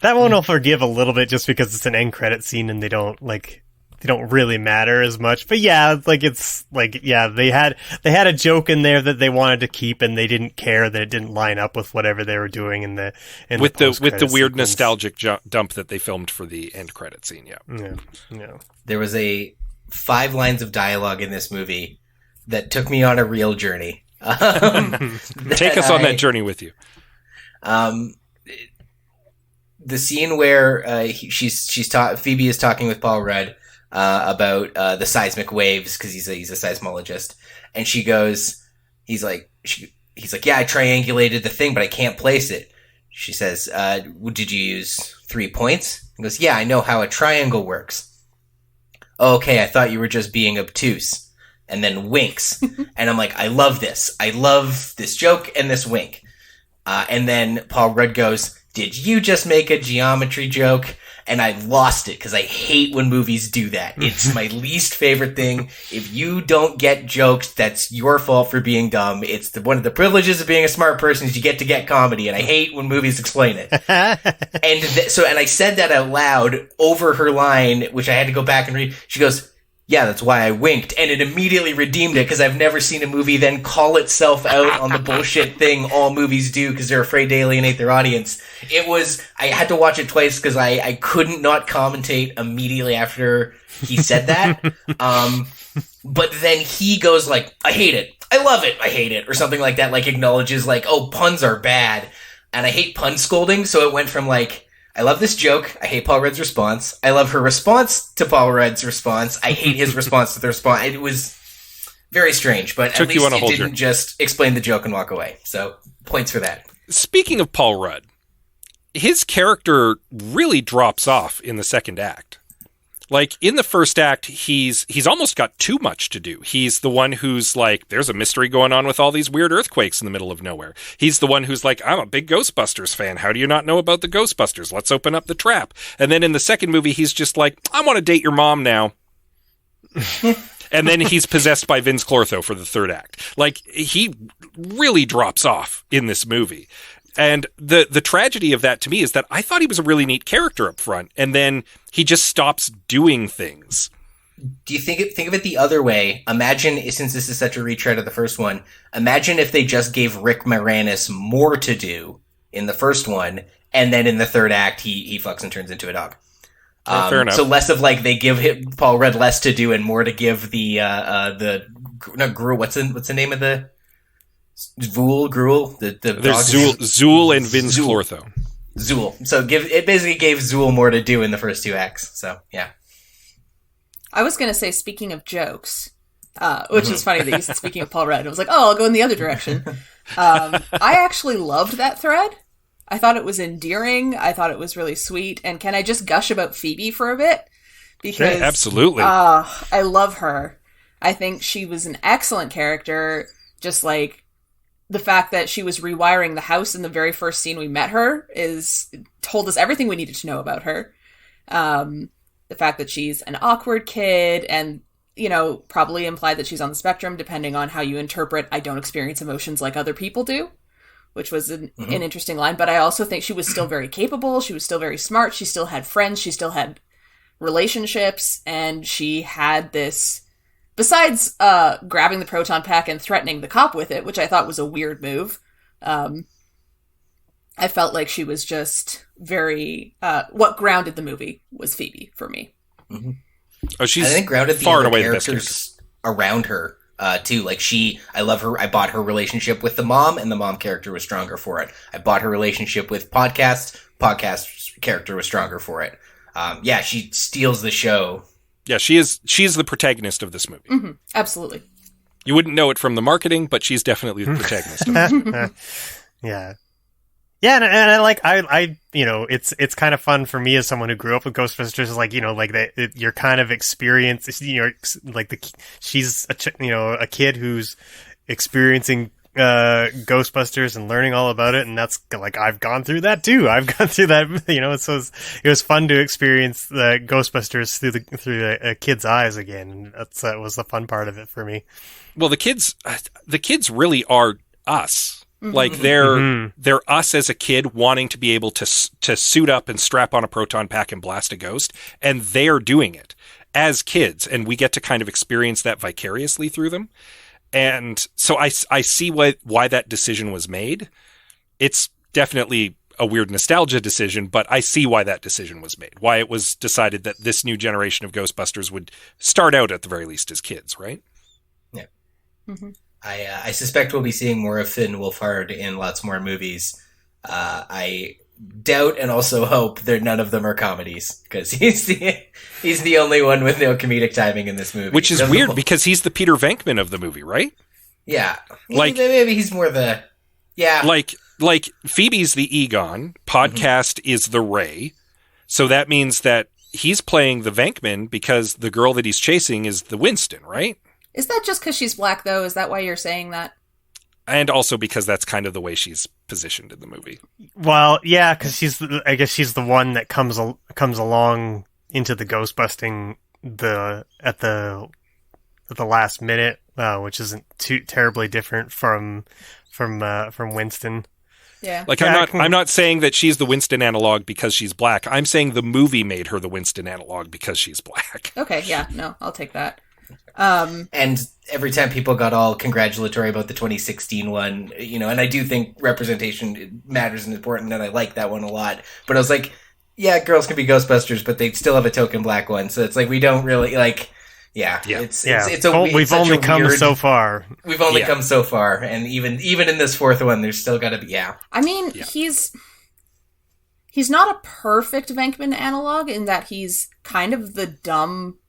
That one I'll forgive a little bit, just because it's an end credit scene and they don't really matter as much. But yeah, like, it's like, yeah, they had a joke in there that they wanted to keep, and they didn't care that it didn't line up with whatever they were doing in the with the weird sequence. Nostalgic dump that they filmed for the end credit scene. Yeah. There was 5 lines of dialogue in this movie that took me on a real journey. Take us on that journey with you. The scene where Phoebe is talking with Paul Rudd, about the seismic waves because he's a seismologist, and she goes, he's like, yeah, I triangulated the thing, but I can't place it. She says, did you use 3 points? He goes, yeah, I know how a triangle works. Oh, okay, I thought you were just being obtuse. And then winks. And I'm like, I love this. I love this joke and this wink. And then Paul Rudd goes, did you just make a geometry joke? And I lost it because I hate when movies do that. It's my least favorite thing. If you don't get jokes, that's your fault for being dumb. It's one of the privileges of being a smart person is you get to get comedy, and I hate when movies explain it. And I said that out loud over her line, which I had to go back and read. She goes, yeah, that's why I winked. And it immediately redeemed it because I've never seen a movie then call itself out on the bullshit thing all movies do because they're afraid to alienate their audience. I had to watch it twice because I couldn't not commentate immediately after he said that. But then he goes like, I hate it. I love it. I hate it. Or something like that, like acknowledges like, oh, puns are bad. And I hate pun scolding. So it went from like, I love this joke. I hate Paul Rudd's response. I love her response to Paul Rudd's response. I hate his response to the response. It was very strange, but at least it didn't just explain the joke and walk away. So points for that. Speaking of Paul Rudd, his character really drops off in the second act. Like, in the first act, he's almost got too much to do. He's the one who's like, there's a mystery going on with all these weird earthquakes in the middle of nowhere. He's the one who's like, I'm a big Ghostbusters fan. How do you not know about the Ghostbusters? Let's open up the trap. And then in the second movie, he's just like, I want to date your mom now. And then he's possessed by Vince Clortho for the third act. Like, he really drops off in this movie. And the tragedy of that to me is that I thought he was a really neat character up front, and then he just stops doing things. Do you think of it the other way? Imagine, since this is such a retread of the first one, imagine if they just gave Rick Moranis more to do in the first one, and then in the third act he fucks and turns into a dog. Fair enough. So less of like they give Paul Rudd less to do, and more to give the Gruel. What's the name of the? Gruel, the There's Zool and Vince Clortho. Zool. So it basically gave Zool more to do in the first 2 acts. So yeah. I was gonna say, speaking of jokes, which is funny that you said speaking of Paul Rudd. I was like, oh, I'll go in the other direction. I actually loved that thread. I thought it was endearing. I thought it was really sweet. And can I just gush about Phoebe for a bit? Because yeah, absolutely. I love her. I think she was an excellent character. Just like, the fact that she was rewiring the house in the very first scene we met her told us everything we needed to know about her. The fact that she's an awkward kid and, probably implied that she's on the spectrum, depending on how you interpret, I don't experience emotions like other people do, which was an interesting line. But I also think she was still very capable. She was still very smart. She still had friends. She still had relationships. And she had this... Besides grabbing the proton pack and threatening the cop with it, which I thought was a weird move, I felt like she was just very... what grounded the movie was Phoebe, for me. Mm-hmm. Oh, she's I think grounded the far other and away characters around her, too. Like, I love her. I bought her relationship with the mom, and the mom character was stronger for it. I bought her relationship with podcast character was stronger for it. She steals the show. Yeah, she's the protagonist of this movie. Mm-hmm. Absolutely. You wouldn't know it from the marketing, but she's definitely the protagonist of it. Yeah. Yeah, and I like, it's kind of fun for me as someone who grew up with Ghostbusters, is like, your kind of experience, she's a kid who's experiencing Ghostbusters and learning all about it, and that's like, I've gone through that too. I've gone through that, so it was fun to experience the Ghostbusters through a kid's eyes again, and that was the fun part of it for me. Well, the kids really are us. Mm-hmm. Like they're us as a kid wanting to be able to suit up and strap on a proton pack and blast a ghost, and they're doing it as kids, and we get to kind of experience that vicariously through them. And so I see why that decision was made. It's definitely a weird nostalgia decision, but I see why that decision was made. Why it was decided that this new generation of Ghostbusters would start out at the very least as kids, right? Yeah. Mm-hmm. I suspect we'll be seeing more of Finn Wolfhard in lots more movies. I doubt and also hope that none of them are comedies, because he's He's the only one with no comedic timing in this movie. Which is weird because he's the Peter Venkman of the movie, right? Yeah. Like, maybe he's more the... Yeah. Like Phoebe's the Egon, Podcast is the Ray. So that means that he's playing the Venkman because the girl that he's chasing is the Winston, right? Is that just because she's black, though? Is that why you're saying that? And also because that's kind of the way she's positioned in the movie. Well, yeah, because I guess she's the one that comes along into the ghost busting at the last minute, which isn't too terribly different from Winston. Yeah. Like, Yeah, I'm not saying that she's the Winston analog because she's black. I'm saying the movie made her the Winston analog because she's black. Okay, yeah, no, I'll take that. And every time people got all congratulatory about the 2016 one, and I do think representation matters and important, and I like that one a lot. But I was like, yeah, girls can be Ghostbusters, but they still have a token black one. So it's like, we don't really, like... Yeah, it's we've only come so far. We've only come so far, and even in this fourth one, there's still got to be. Yeah, I mean, he's not a perfect Venkman analog in that he's kind of the dumb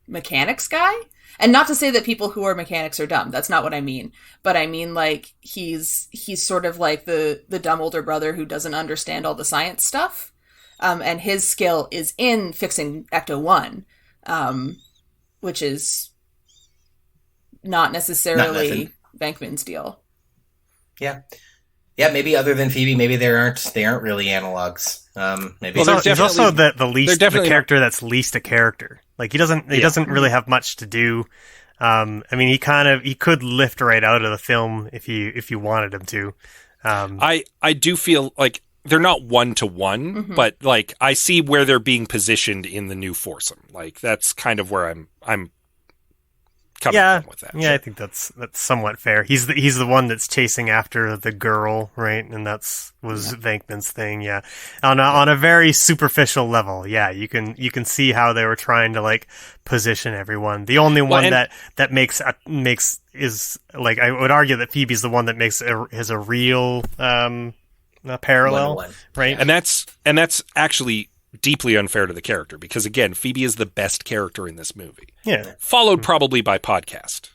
mechanics guy, and not to say that people who are mechanics are dumb. That's not what I mean. But I mean, like, he's sort of like the dumb older brother who doesn't understand all the science stuff, and his skill is in fixing Ecto-1. Which is not necessarily Venkman's deal. Yeah. Maybe other than Phoebe, maybe they aren't really analogs. Maybe he's also the character that's least a character. Like, he doesn't really have much to do. I mean, he could lift right out of the film if you wanted him to. I do feel like they're not one-to-one, but, like, I see where they're being positioned in the new foursome. Like, that's kind of where I'm coming from with that. Yeah, sure. I think that's somewhat fair. He's the one that's chasing after the girl, right? And was Venkman's thing, yeah. On a very superficial level, yeah. You can see how they were trying to, like, position everyone. The only one that makes is, like, I would argue that Phoebe's the one that makes is a real parallel, right? And that's actually deeply unfair to the character because, again, Phoebe is the best character in this movie. Yeah, followed probably by Podcast.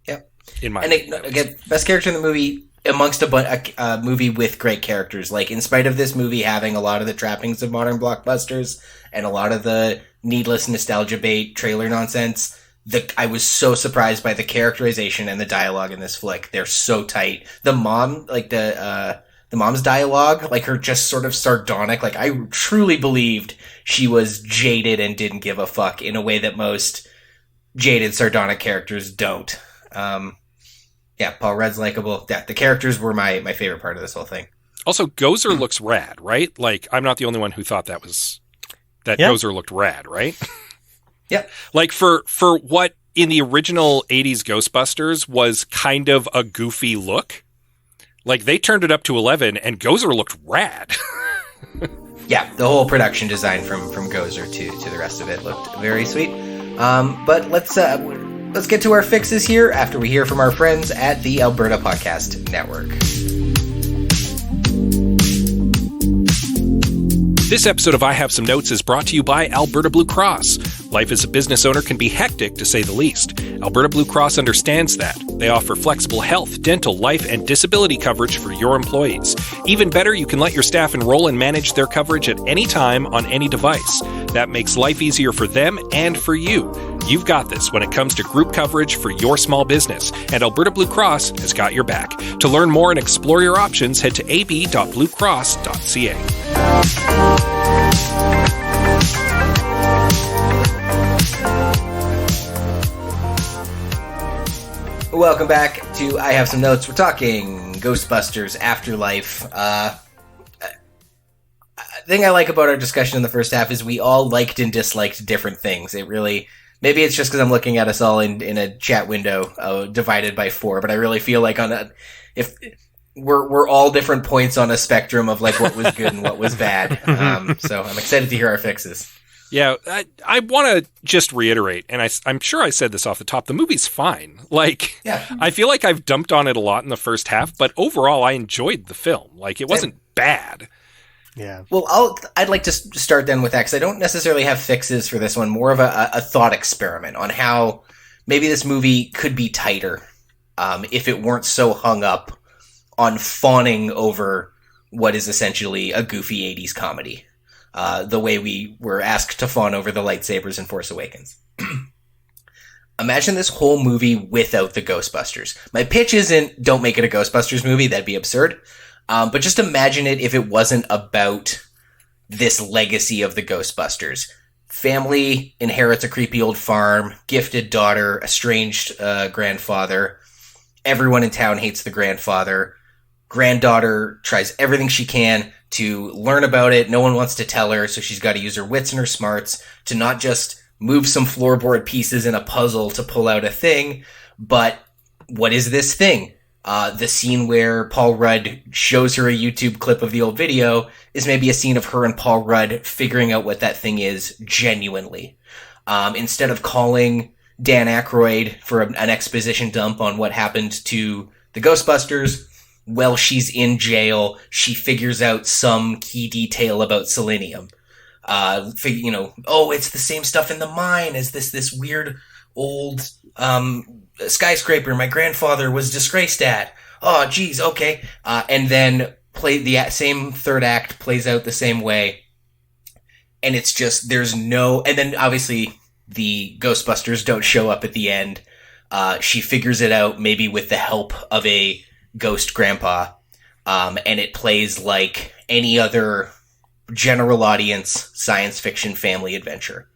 Yep. In my opinion. Again, best character in the movie amongst a movie with great characters. Like, in spite of this movie having a lot of the trappings of modern blockbusters and a lot of the needless nostalgia bait trailer nonsense, I was so surprised by the characterization and the dialogue in this flick. They're so tight. The mom, like the mom's dialogue, like her just sort of sardonic, like I truly believed she was jaded and didn't give a fuck in a way that most jaded sardonic characters don't. Paul Rudd's likable. Yeah, the characters were my favorite part of this whole thing. Also, Gozer looks rad, right? Like, I'm not the only one who thought that Gozer looked rad, right? Yeah. Like, for what in the original 80s Ghostbusters was kind of a goofy look, like, they turned it up to 11, and Gozer looked rad. Yeah, the whole production design from Gozer to the rest of it looked very sweet. But let's get to our fixes here after we hear from our friends at the Alberta Podcast Network. This episode of I Have Some Notes is brought to you by Alberta Blue Cross. Life as a business owner can be hectic, to say the least. Alberta Blue Cross understands that. They offer flexible health, dental, life, and disability coverage for your employees. Even better, you can let your staff enroll and manage their coverage at any time on any device. That makes life easier for them and for you. You've got this when it comes to group coverage for your small business, and Alberta Blue Cross has got your back. To learn more and explore your options, head to ab.bluecross.ca. Welcome back to I Have Some Notes. We're talking Ghostbusters Afterlife. The thing I like about our discussion in the first half is we all liked and disliked different things. It really... Maybe it's just because I'm looking at us all in a chat window divided by 4, but I really feel like if we're all different points on a spectrum of like what was good and what was bad. So I'm excited to hear our fixes. Yeah, I want to just reiterate, and I'm sure I said this off the top, the movie's fine. Like, yeah. I feel like I've dumped on it a lot in the first half, but overall I enjoyed the film. Like, it wasn't bad. Yeah. Well, I'd like to start then with that, because I don't necessarily have fixes for this one. More of a thought experiment on how maybe this movie could be tighter if it weren't so hung up on fawning over what is essentially a goofy 80s comedy. The way we were asked to fawn over the lightsabers in Force Awakens. Imagine this whole movie without the Ghostbusters. My pitch isn't don't make it a Ghostbusters movie, that'd be absurd. But just imagine it if it wasn't about this legacy of the Ghostbusters. Family inherits a creepy old farm, gifted daughter, estranged grandfather. Everyone in town hates the grandfather. Granddaughter tries everything she can to learn about it. No one wants to tell her, so she's got to use her wits and her smarts to not just move some floorboard pieces in a puzzle to pull out a thing, but what is this thing? The scene where Paul Rudd shows her a YouTube clip of the old video is maybe a scene of her and Paul Rudd figuring out what that thing is genuinely. Instead of calling Dan Aykroyd for an exposition dump on what happened to the Ghostbusters, while she's in jail, she figures out some key detail about selenium. It's the same stuff in the mine as this weird old skyscraper my grandfather was disgraced at. Oh, geez, okay. And then the same third act plays out the same way. And it's just, and then obviously the Ghostbusters don't show up at the end. She figures it out maybe with the help of a ghost grandpa. And it plays like any other general audience science fiction family adventure.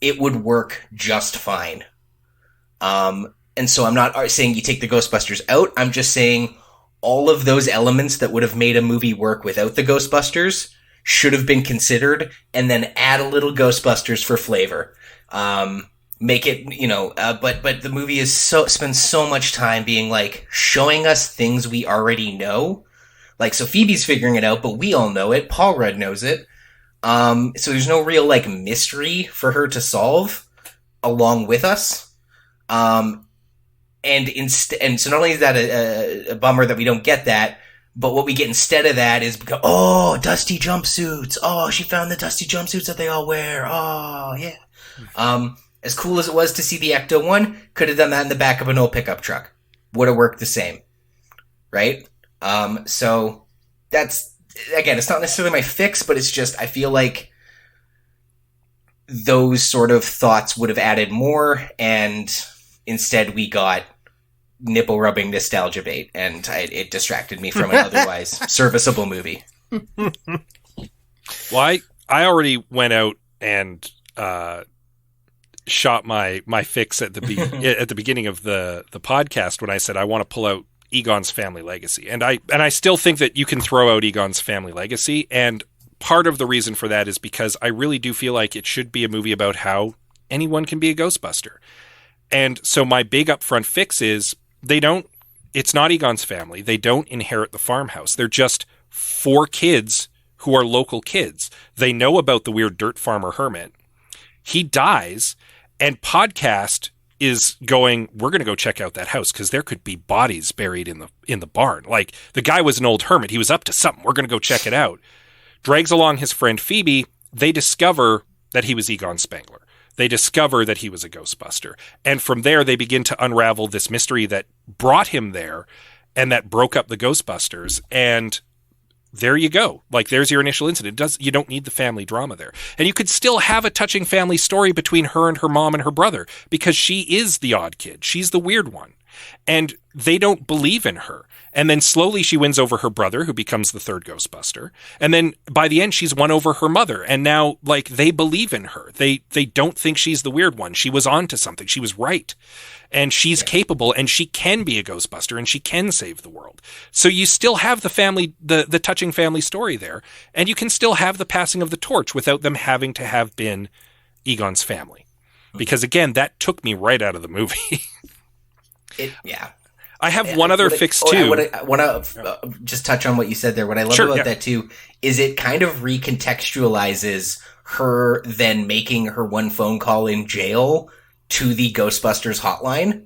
It would work just fine. And so I'm not saying you take the Ghostbusters out. I'm just saying all of those elements that would have made a movie work without the Ghostbusters should have been considered, and then add a little Ghostbusters for flavor. Make it, but the movie spends so much time being like showing us things we already know. Like, so Phoebe's figuring it out, but we all know it. Paul Rudd knows it. So there's no real like mystery for her to solve along with us. And so not only is that a bummer that we don't get that, but what we get instead of that is, dusty jumpsuits. Oh, she found the dusty jumpsuits that they all wear. Oh, yeah. As cool as it was to see the Ecto one, could have done that in the back of an old pickup truck. Would have worked the same. Right? So that's, again, it's not necessarily my fix, but it's just, I feel like those sort of thoughts would have added more, and instead we got nipple rubbing nostalgia bait, and it distracted me from an otherwise serviceable movie. Well, I already went out and shot my fix at the beginning of the podcast when I said I want to pull out Egon's Family Legacy, and I still think that you can throw out Egon's Family Legacy, and part of the reason for that is because I really do feel like it should be a movie about how anyone can be a Ghostbuster. And so my big upfront fix is it's not Egon's family. They don't inherit the farmhouse. They're just 4 kids who are local kids. They know about the weird dirt farmer hermit. He dies, and Podcast is going, we're going to go check out that house because there could be bodies buried in the barn. Like, the guy was an old hermit. He was up to something. We're going to go check it out. Drags along his friend Phoebe. They discover that he was Egon Spengler. They discover that he was a Ghostbuster. And from there, they begin to unravel this mystery that brought him there and that broke up the Ghostbusters. And there you go. Like, there's your initial incident. You don't need the family drama there. And you could still have a touching family story between her and her mom and her brother, because she is the odd kid. She's the weird one. And they don't believe in her. And then slowly she wins over her brother, who becomes the third Ghostbuster. And then by the end, she's won over her mother. And now, like, they believe in her. They don't think she's the weird one. She was onto something. She was right. And she's capable, and she can be a Ghostbuster, and she can save the world. So you still have the family, the touching family story there. And you can still have the passing of the torch without them having to have been Egon's family. Because again, that took me right out of the movie. I have one other fix too. I want to just touch on what you said there. What I love about that too is it kind of recontextualizes her then making her one phone call in jail to the Ghostbusters hotline.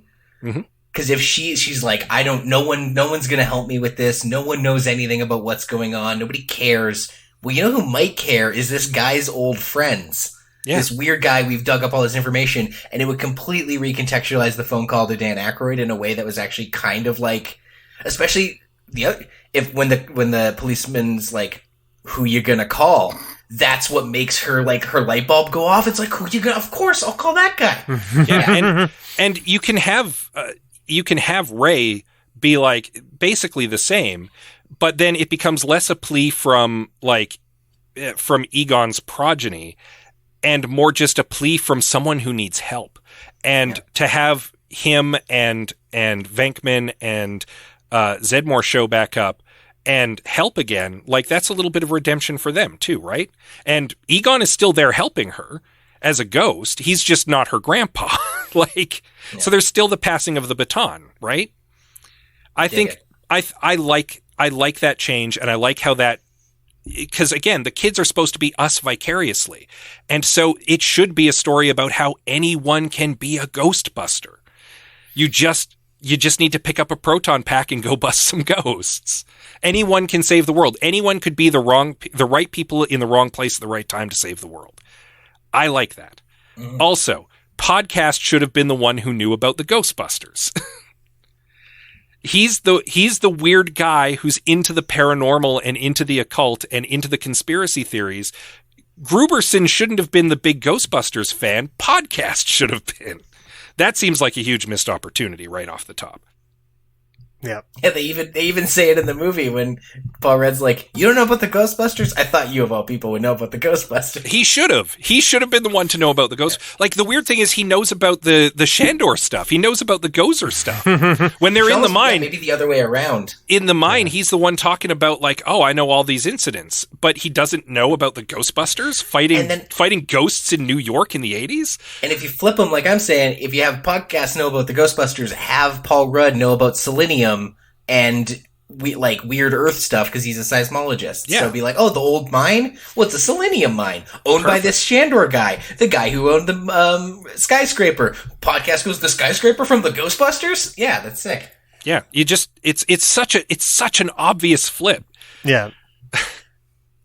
Because if she's like, no one's going to help me with this. No one knows anything about what's going on. Nobody cares. well, you know who might care is this guy's old friends. Yeah. This weird guy, we've dug up all his information, and it would completely recontextualize the phone call to Dan Aykroyd in a way that was actually kind of like, especially when the policeman's like, who you gonna call? That's what makes her like her light bulb go off. It's like, who you gonna? Of course, I'll call that guy. Yeah, and you can have Ray be like basically the same, but then it becomes less a plea from Egon's progeny and more just a plea from someone who needs help. And to have him and Venkman and Zedmore show back up and help again, like that's a little bit of redemption for them too, right? And Egon is still there helping her as a ghost. He's just not her grandpa. So there's still the passing of the baton, right? I think I like that change, and I like how that, because again, the kids are supposed to be us vicariously. And so it should be a story about how anyone can be a Ghostbuster. You just need to pick up a proton pack and go bust some ghosts. Anyone can save the world. Anyone could be the right people in the wrong place at the right time to save the world. I like that. Mm-hmm. Also, Podcast should have been the one who knew about the Ghostbusters. He's the weird guy who's into the paranormal and into the occult and into the conspiracy theories. Gruberson shouldn't have been the big Ghostbusters fan. Podcast should have been. That seems like a huge missed opportunity right off the top. Yeah. Yeah, they even say it in the movie when Paul Rudd's like, "You don't know about the Ghostbusters? I thought you of all people would know about the Ghostbusters." He should have been the one to know about the ghost. Yeah. Like the weird thing is he knows about the Shandor stuff. He knows about the Gozer stuff. When they're in the mine, maybe the other way around. In the mine, he's the one talking about like, "Oh, I know all these incidents," but he doesn't know about the Ghostbusters fighting ghosts in New York in the 80s. And if you flip them, like I'm saying, if you have podcasts know about the Ghostbusters, have Paul Rudd know about selenium and weird Earth stuff because he's a seismologist. Yeah. So it'd be like, oh, the old mine? Well, it's a selenium mine owned by this Shandor guy, the guy who owned the skyscraper. Podcast goes, the skyscraper from the Ghostbusters? Yeah, that's sick. Yeah, it's such an obvious flip. Yeah.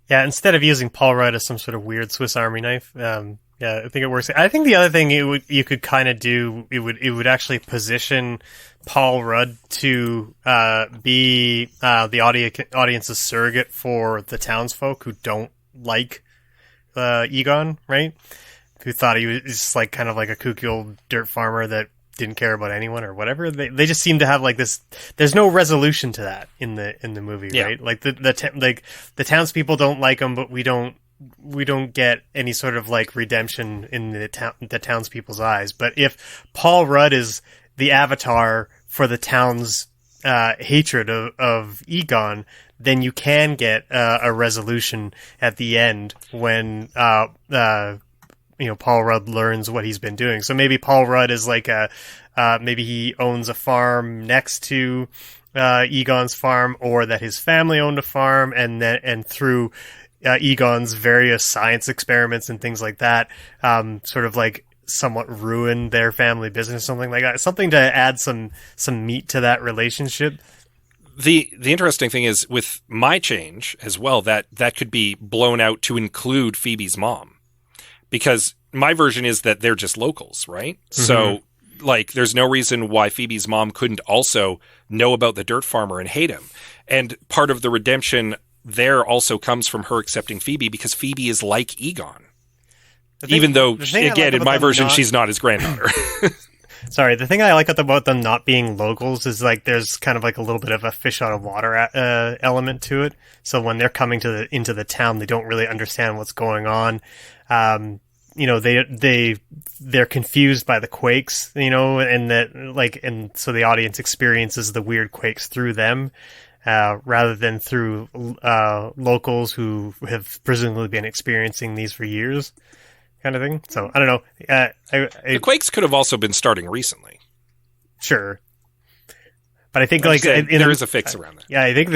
Yeah, instead of using Paul Rudd as some sort of weird Swiss Army knife, yeah, I think it works. I think the other thing you could kind of do, it would actually position Paul Rudd to be the audience's surrogate for the townsfolk who don't like Egon, right? Who thought he was just like kind of like a kooky old dirt farmer that didn't care about anyone or whatever. They just seem to have like this. There's no resolution to that in the movie, right? Like the townspeople don't like him, but we don't get any sort of like redemption in the townspeople's eyes. But if Paul Rudd is the avatar for the town's hatred of Egon, then you can get a resolution at the end when Paul Rudd learns what he's been doing. So maybe Paul Rudd is like maybe he owns a farm next to Egon's farm, or that his family owned a farm, and through Egon's various science experiments and things like that, sort of like somewhat ruin their family business, something like that. Something to add some meat to that relationship. The interesting thing is with my change as well, that could be blown out to include Phoebe's mom, because my version is that they're just locals, right? Mm-hmm. So like there's no reason why Phoebe's mom couldn't also know about the dirt farmer and hate him. And part of the redemption there also comes from her accepting Phoebe, because Phoebe is like Egon. Even though, again, in my version, she's not his granddaughter. Sorry, the thing I like about them not being locals is like there's kind of like a little bit of a fish out of water element to it. So when they're coming into the town, they don't really understand what's going on. They're confused by the quakes, and so the audience experiences the weird quakes through them. Rather than through locals who have presumably been experiencing these for years, kind of thing. So I don't know. The quakes could have also been starting recently. Sure, but I think there is a fix around that. Yeah, I think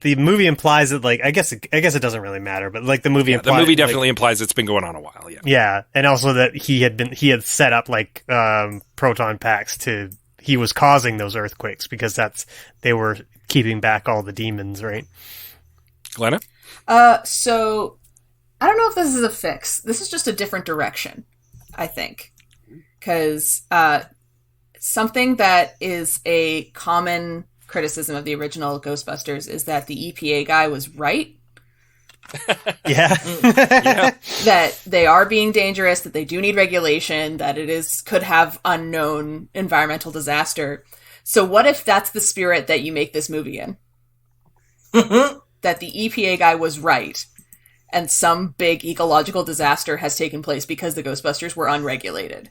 the movie implies that I guess it doesn't really matter, but like the movie definitely implies it's been going on a while. Yeah, yeah, and also that he had set up proton packs he was causing those earthquakes because they were keeping back all the demons, right? Glenna? So I don't know if this is a fix. This is just a different direction, I think. Because something that is a common criticism of the original Ghostbusters is that the EPA guy was right. Yeah. Yeah. That they are being dangerous, that they do need regulation, that could have unknown environmental disaster. So what if that's the spirit that you make this movie in? That the EPA guy was right, and some big ecological disaster has taken place because the Ghostbusters were unregulated.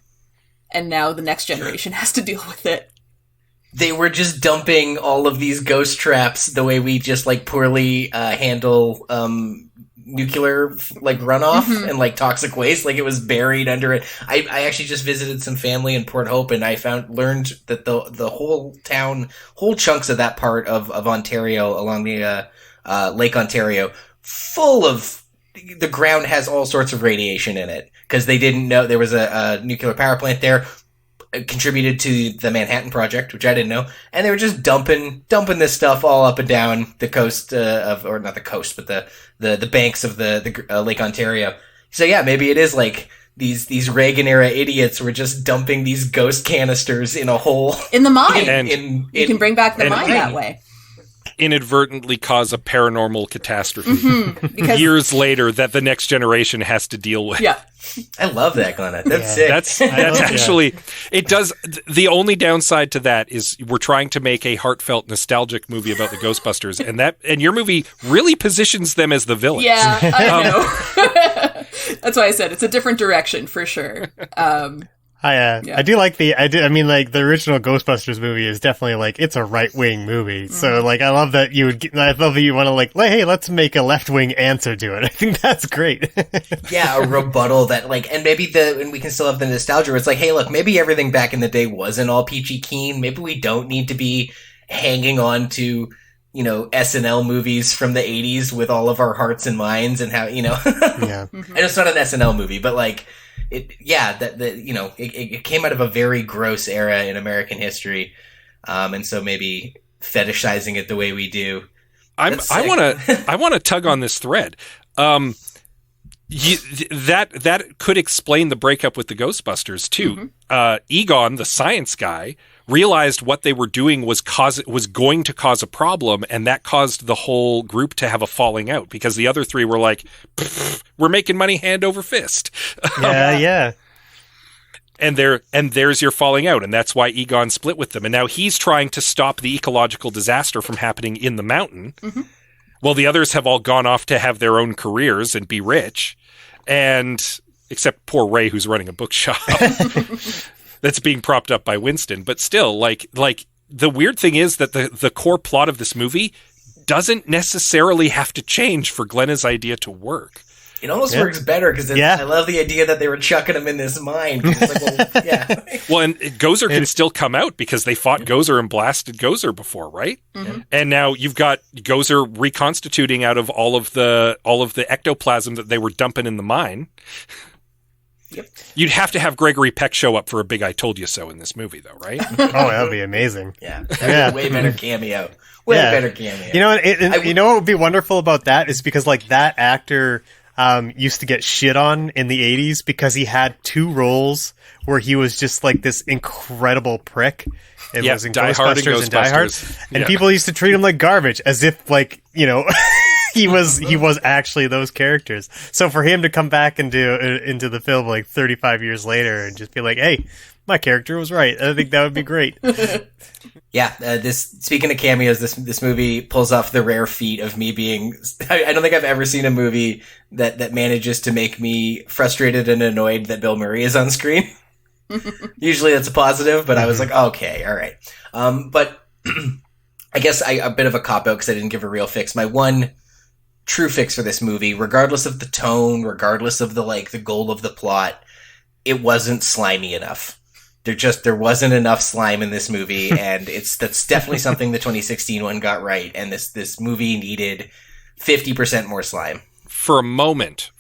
And now the next generation has to deal with it. They were just dumping all of these ghost traps the way we just like poorly handle nuclear like runoff and like toxic waste. Like it was buried under it. I actually just visited some family in Port Hope, and I learned that the whole town, whole chunks of that part of Ontario along the Lake Ontario, full of the ground has all sorts of radiation in it because they didn't know there was a nuclear power plant there. Contributed to the Manhattan Project, which I didn't know, and they were just dumping this stuff all up and down the coast or not the coast, but the banks of the Lake Ontario. So yeah, maybe it is like these Reagan era idiots were just dumping these ghost canisters in a hole in the mine. You can bring back the mine that way. Inadvertently cause a paranormal catastrophe Because years later that the next generation has to deal with. Yeah. I love that, Glenna. That's sick. That's actually, it does. The only downside to that is we're trying to make a heartfelt, nostalgic movie about the Ghostbusters, and your movie really positions them as the villains. Yeah, I know. That's why I said it's a different direction for sure. I do like I mean, like, the original Ghostbusters movie is definitely, like, it's a right-wing movie. So, like, I love that you want to, like, hey, let's make a left-wing answer to it. I think that's great. Yeah, a rebuttal that, like, and we can still have the nostalgia where it's like, hey, look, maybe everything back in the day wasn't all peachy keen. Maybe we don't need to be hanging on to, you know, SNL movies from the 80s with all of our hearts and minds and how, you know. Yeah. And it's not an SNL movie, but, like, it came out of a very gross era in American history, and so maybe fetishizing it the way we do. I want to tug on this thread. That could explain the breakup with the Ghostbusters too. Egon, the science guy, realized what they were doing was going to cause a problem, and that caused the whole group to have a falling out because the other three were like, "We're making money hand over fist." Yeah. And there's your falling out, and that's why Egon split with them. And now he's trying to stop the ecological disaster from happening in the mountain. Well, the others have all gone off to have their own careers and be rich, and except poor Ray, who's running a bookshop. That's being propped up by Winston. But still, like the weird thing is that the core plot of this movie doesn't necessarily have to change for Glenna's idea to work. It almost works better because I love the idea that they were chucking him in this mine. It's like, well, yeah. Well, and Gozer can still come out because they fought Gozer and blasted Gozer before, right? And now you've got Gozer reconstituting out of all of the ectoplasm that they were dumping in the mine. Yep. You'd have to have Gregory Peck show up for a big "I told you so" in this movie, though, right? Oh, that would be amazing. Yeah, that'd be a way better cameo. Better cameo. You know, you know what would be wonderful about that is because, like, that actor used to get shit on in the 80s because he had two roles where he was just like this incredible prick. It was in Ghostbusters and Die Hard. And people used to treat him like garbage as if, like, you know, he was actually those characters. So for him to come back into the film like 35 years later and just be like, hey, my character was right, I think that would be great. Yeah, speaking of cameos, this movie pulls off the rare feat of me being. I don't think I've ever seen a movie that manages to make me frustrated and annoyed that Bill Murray is on screen. Usually that's a positive, but I was like, okay, all right. But I guess a bit of a cop out because I didn't give a real fix. My one true fix for this movie, regardless of the tone, regardless of the goal of the plot, it wasn't slimy enough. There wasn't enough slime in this movie, and that's definitely something the 2016 one got right. And this movie needed 50% more slime. For a moment,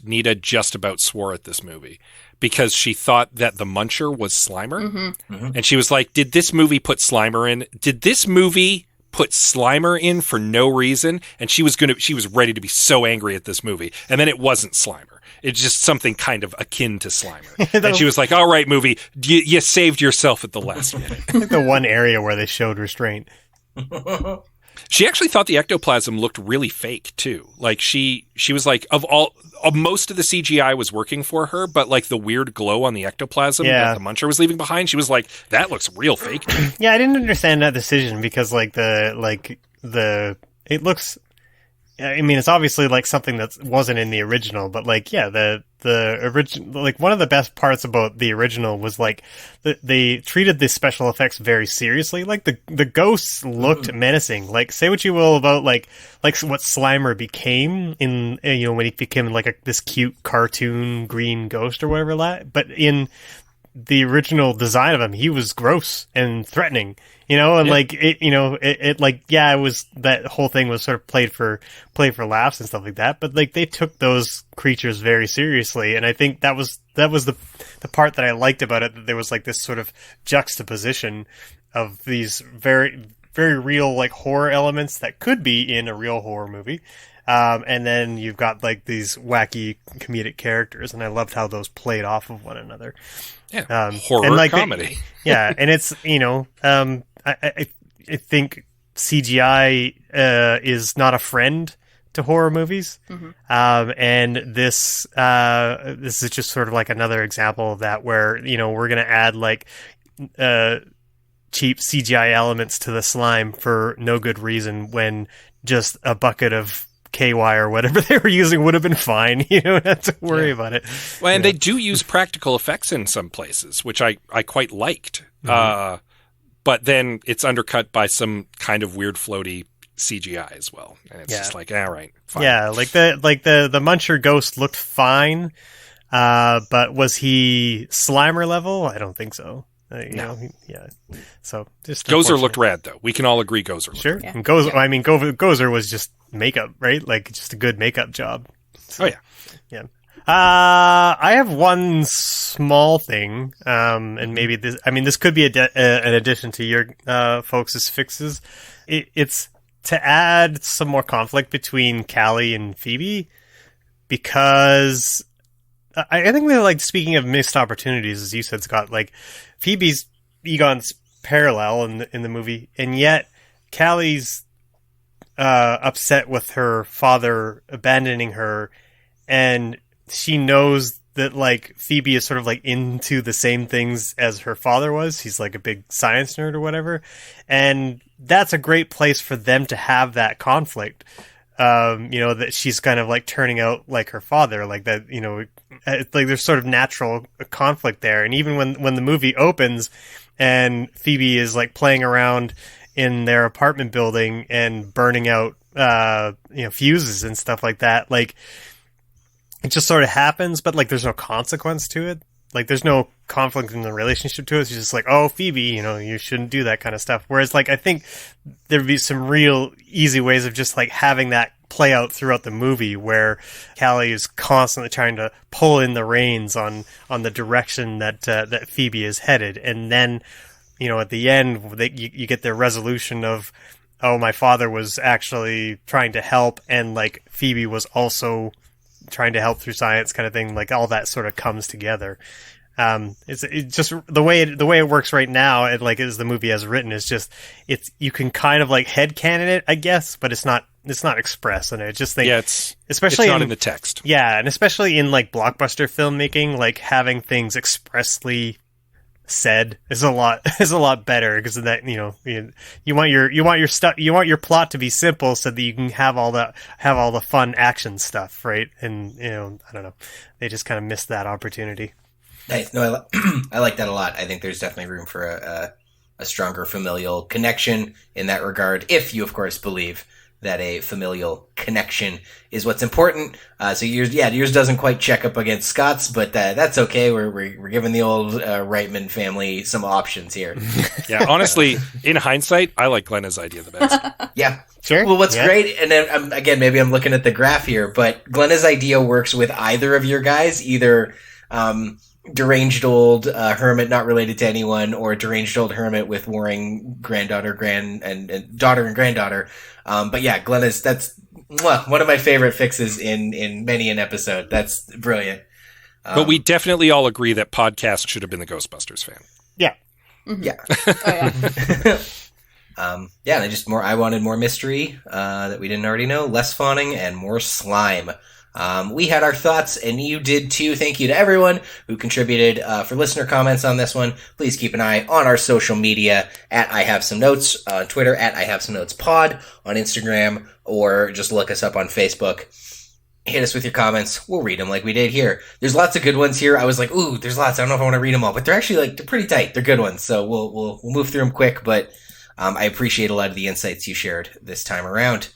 Nita just about swore at this movie because she thought that the Muncher was Slimer, and she was like, "Did this movie put Slimer in? Did this movie put Slimer in for no reason, and she was ready to be so angry at this movie, and then it wasn't Slimer. It's just something kind of akin to Slimer. And she was like, all right, movie, you saved yourself at the last minute. Like the one area where they showed restraint. She actually thought the ectoplasm looked really fake too. Like she was like, most of the CGI was working for her, but like the weird glow on the ectoplasm that the Muncher was leaving behind, she was like, that looks real fake to me. Yeah, I didn't understand that decision because like it looks. I mean, it's obviously like something that wasn't in the original, but like, yeah, the original, like one of the best parts about the original was like they treated the special effects very seriously. Like the ghosts looked menacing. Like, say what you will about like what Slimer became in, when he became like this cute cartoon green ghost or whatever but in the original design of him, he was gross and threatening, and like it was, that whole thing was sort of played for laughs and stuff like that. But like they took those creatures very seriously, and I think that was the part that I liked about it. That there was like this sort of juxtaposition of these very, very real like horror elements that could be in a real horror movie. And then you've got like these wacky comedic characters, and I loved how those played off of one another. Yeah, horror and like comedy. And it's I think CGI is not a friend to horror movies, and this is just sort of like another example of that, where we're gonna add like cheap CGI elements to the slime for no good reason when just a bucket of KY or whatever they were using would have been fine. You don't have to worry about it. Well, and they do use practical effects in some places, which I quite liked. But then it's undercut by some kind of weird floaty CGI as well. And it's just like, all right, fine. Yeah, like the Muncher ghost looked fine. But was he Slimer level? I don't think so. No. So just Gozer looked rad, though. We can all agree Gozer looked sure. rad. And Gozer was just makeup, right? Like just a good makeup job. So, yeah. I have one small thing, and maybe this could be an addition to your folks' fixes. It's to add some more conflict between Callie and Phoebe, because I think they're like, speaking of missed opportunities, as you said, Scott, like Phoebe's Egon's parallel in the movie, and yet Callie's upset with her father abandoning her, and she knows that like Phoebe is sort of like into the same things as her father was. He's like a big science nerd or whatever, and that's a great place for them to have that conflict. That she's kind of like turning out like her father, like that, like there's sort of natural conflict there. And even when the movie opens and Phoebe is like playing around in their apartment building and burning out, fuses and stuff like that, like it just sort of happens, but like there's no consequence to it. Like there's no conflict in the relationship to it. It's just like, oh, Phoebe, you shouldn't do that kind of stuff. Whereas like, I think there'd be some real easy ways of just like having that play out throughout the movie, where Callie is constantly trying to pull in the reins on the direction that Phoebe is headed. And then, at the end, you get their resolution of, oh, my father was actually trying to help, and like Phoebe was also trying to help through science, kind of thing. Like all that sort of comes together. It's just the way it works right now. And like, as the movie has written, is just, you can kind of like headcanon it, I guess, but it's not expressed. And I just think, especially it's not in the text. Yeah. And especially in like blockbuster filmmaking, like having things expressly said is a lot better, because of that, you want your plot to be simple so that you can have all the fun action stuff, right? And I don't know, they just kind of missed that opportunity. Nice. No, I like that a lot. I think there's definitely room for a stronger familial connection in that regard, if you of course believe that a familial connection is what's important. So yours doesn't quite check up against Scott's, but that's okay. We're giving the old Reitman family some options here. Yeah, honestly, in hindsight, I like Glenna's idea the best. Yeah. Sure. Well, what's great, and then again, maybe I'm looking at the graph here, but Glenna's idea works with either of your guys, either deranged old hermit not related to anyone, or a deranged old hermit with warring granddaughter, and daughter and granddaughter. But yeah, that's one of my favorite fixes in many an episode. That's brilliant. But we definitely all agree that podcast should have been the Ghostbusters fan. Yeah. Mm-hmm. Yeah. Oh, yeah. Yeah, I wanted more mystery that we didn't already know, less fawning, and more slime. We had our thoughts, and you did too. Thank you to everyone who contributed for listener comments on this one. Please keep an eye on our social media at I Have Some Notes, on Twitter at I Have Some Notes Pod, on Instagram, or just look us up on Facebook. Hit us with your comments. We'll read them like we did here. There's lots of good ones here. I was like, ooh, there's lots. I don't know if I want to read them all, but they're actually they're pretty tight. They're good ones. So we'll move through them quick, but I appreciate a lot of the insights you shared this time around.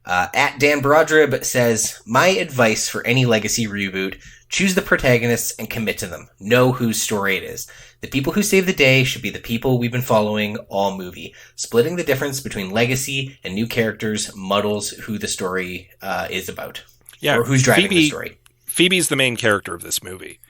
At Dan Brodrib says, my advice for any legacy reboot, choose the protagonists and commit to them. Know whose story it is. The people who save the day should be the people we've been following all movie. Splitting the difference between legacy and new characters muddles who the story is about. Yeah, or who's driving the story. Phoebe's the main character of this movie.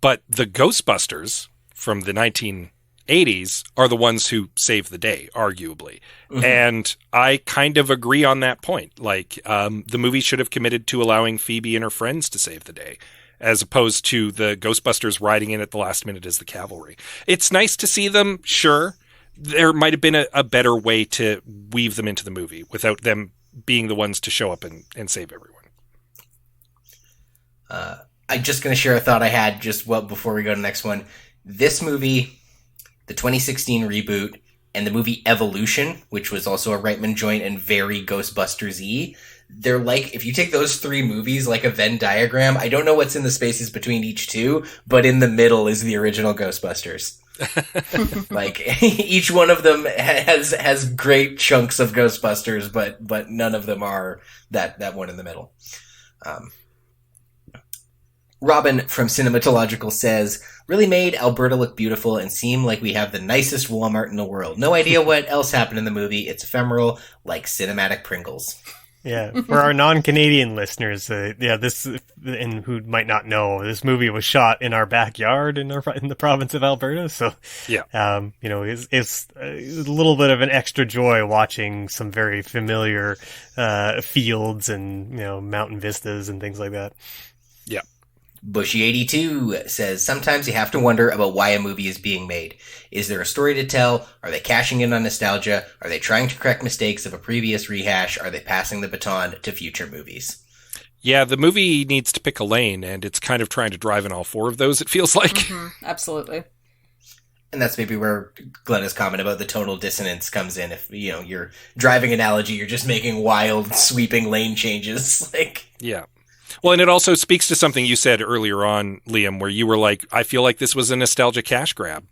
But the Ghostbusters from the 1980s are the ones who save the day, arguably. Mm-hmm. And I kind of agree on that point. Like, the movie should have committed to allowing Phoebe and her friends to save the day, as opposed to the Ghostbusters riding in at the last minute as the cavalry. It's nice to see them, sure. There might have been a better way to weave them into the movie without them being the ones to show up and save everyone. I'm just going to share a thought I had before we go to the next one. This movie, the 2016 reboot, and the movie Evolution, which was also a Reitman joint and very Ghostbusters-y, they're like, if you take those three movies like a Venn diagram, I don't know what's in the spaces between each two, but in the middle is the original Ghostbusters. Like, each one of them has great chunks of Ghostbusters, but none of them are that one in the middle. Robin from Cinematological says, really made Alberta look beautiful and seem like we have the nicest Walmart in the world. No idea what else happened in the movie. It's ephemeral, like cinematic Pringles. Yeah, for our non-Canadian listeners, this, and who might not know, this movie was shot in our backyard in the province of Alberta. So, yeah, it's a little bit of an extra joy watching some very familiar fields and mountain vistas and things like that. Yeah. Bushy82 says, sometimes you have to wonder about why a movie is being made. Is there a story to tell? Are they cashing in on nostalgia? Are they trying to correct mistakes of a previous rehash? Are they passing the baton to future movies? Yeah, the movie needs to pick a lane, and it's kind of trying to drive in all four of those, it feels like. Mm-hmm, absolutely. And that's maybe where Glenna's comment about the tonal dissonance comes in. If, your driving analogy, you're just making wild, sweeping lane changes. Yeah. Well, and it also speaks to something you said earlier on, Liam, where you were like, I feel like this was a nostalgia cash grab.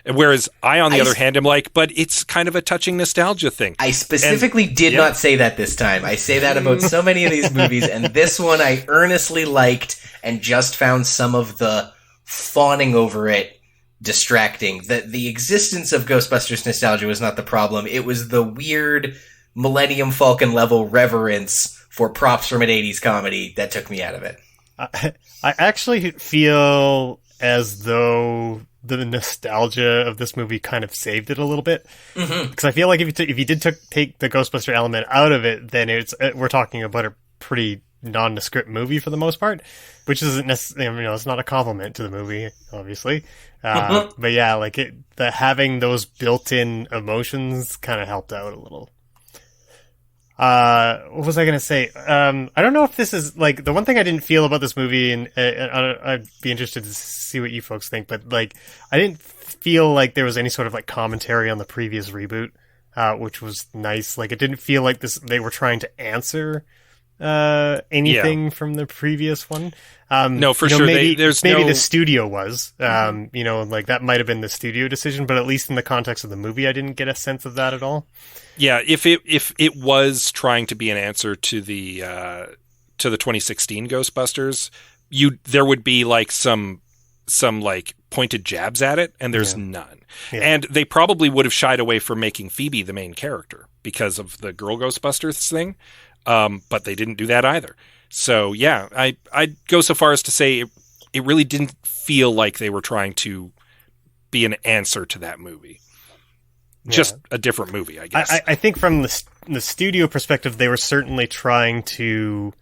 Whereas I, on the other hand, am like, but it's kind of a touching nostalgia thing. I specifically did not say that this time. I say that about so many of these movies, and this one I earnestly liked and just found some of the fawning over it distracting. The existence of Ghostbusters nostalgia was not the problem. It was the weird Millennium Falcon level reverence for props from an 80s comedy that took me out of it. I actually feel as though the nostalgia of this movie kind of saved it a little bit. Mm-hmm. Because I feel like if you did take the Ghostbuster element out of it, then we're talking about a pretty nondescript movie for the most part, which isn't necessarily, it's not a compliment to the movie, obviously. But yeah, having those built-in emotions kind of helped out a little. What was I going to say? I don't know if this is the one thing I didn't feel about this movie, and I'd be interested to see what you folks think, but I didn't feel like there was any sort of commentary on the previous reboot, which was nice. It didn't feel like they were trying to answer anything from the previous one. No, for sure. Maybe the studio was, that might have been the studio decision, but at least in the context of the movie, I didn't get a sense of that at all. Yeah, if it was trying to be an answer to the 2016 Ghostbusters, there would be some pointed jabs at it, and there's none. Yeah. And they probably would have shied away from making Phoebe the main character because of the Girl Ghostbusters thing, but they didn't do that either. So yeah, I'd go so far as to say it really didn't feel like they were trying to be an answer to that movie. Just a different movie, I guess. I think from the studio perspective, they were certainly trying to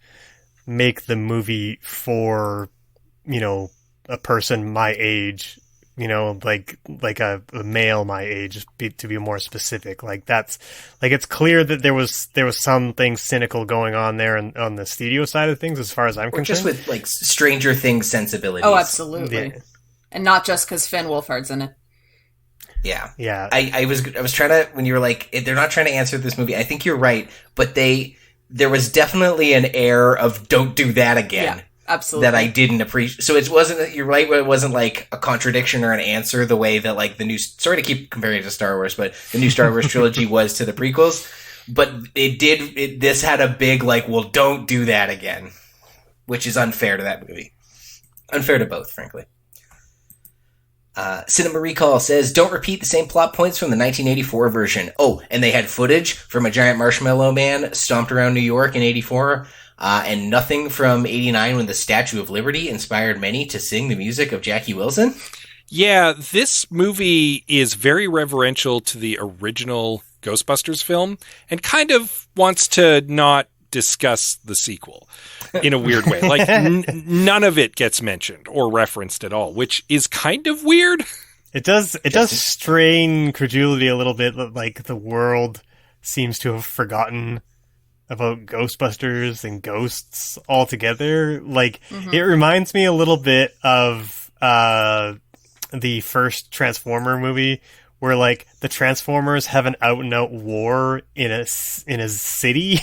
make the movie for, a person my age, like a male my age, to be more specific. Like that's like it's clear that there was something cynical going on there on the studio side of things, as far as I'm concerned. Just with like Stranger Things sensibilities. Oh, absolutely, Yeah. And not just because Finn Wolfhard's in it. Yeah. I was trying to, when you were like, they're not trying to answer this movie, I think you're right, but there was definitely an air of don't do that again. Yeah, absolutely. That I didn't appreciate. So it wasn't, you're right, it wasn't like a contradiction or an answer the way that like the new, sorry to keep comparing it to Star Wars, but the new Star Wars trilogy was to the prequels. But this had a big like, well, don't do that again, which is unfair to that movie. Unfair to both, frankly. Cinema Recall says, don't repeat the same plot points from the 1984 version. Oh, and they had footage from a giant marshmallow man stomped around New York in 84, and nothing from 89 when the Statue of Liberty inspired many to sing the music of Jackie Wilson. Yeah, this movie is very reverential to the original Ghostbusters film and kind of wants to not discuss the sequel in a weird way. Like none of it gets mentioned or referenced at all, which is kind of weird. It does strain credulity a little bit, like the world seems to have forgotten about Ghostbusters and ghosts altogether. Like it reminds me a little bit of the first Transformer movie, where like the Transformers have an out and out war in a city.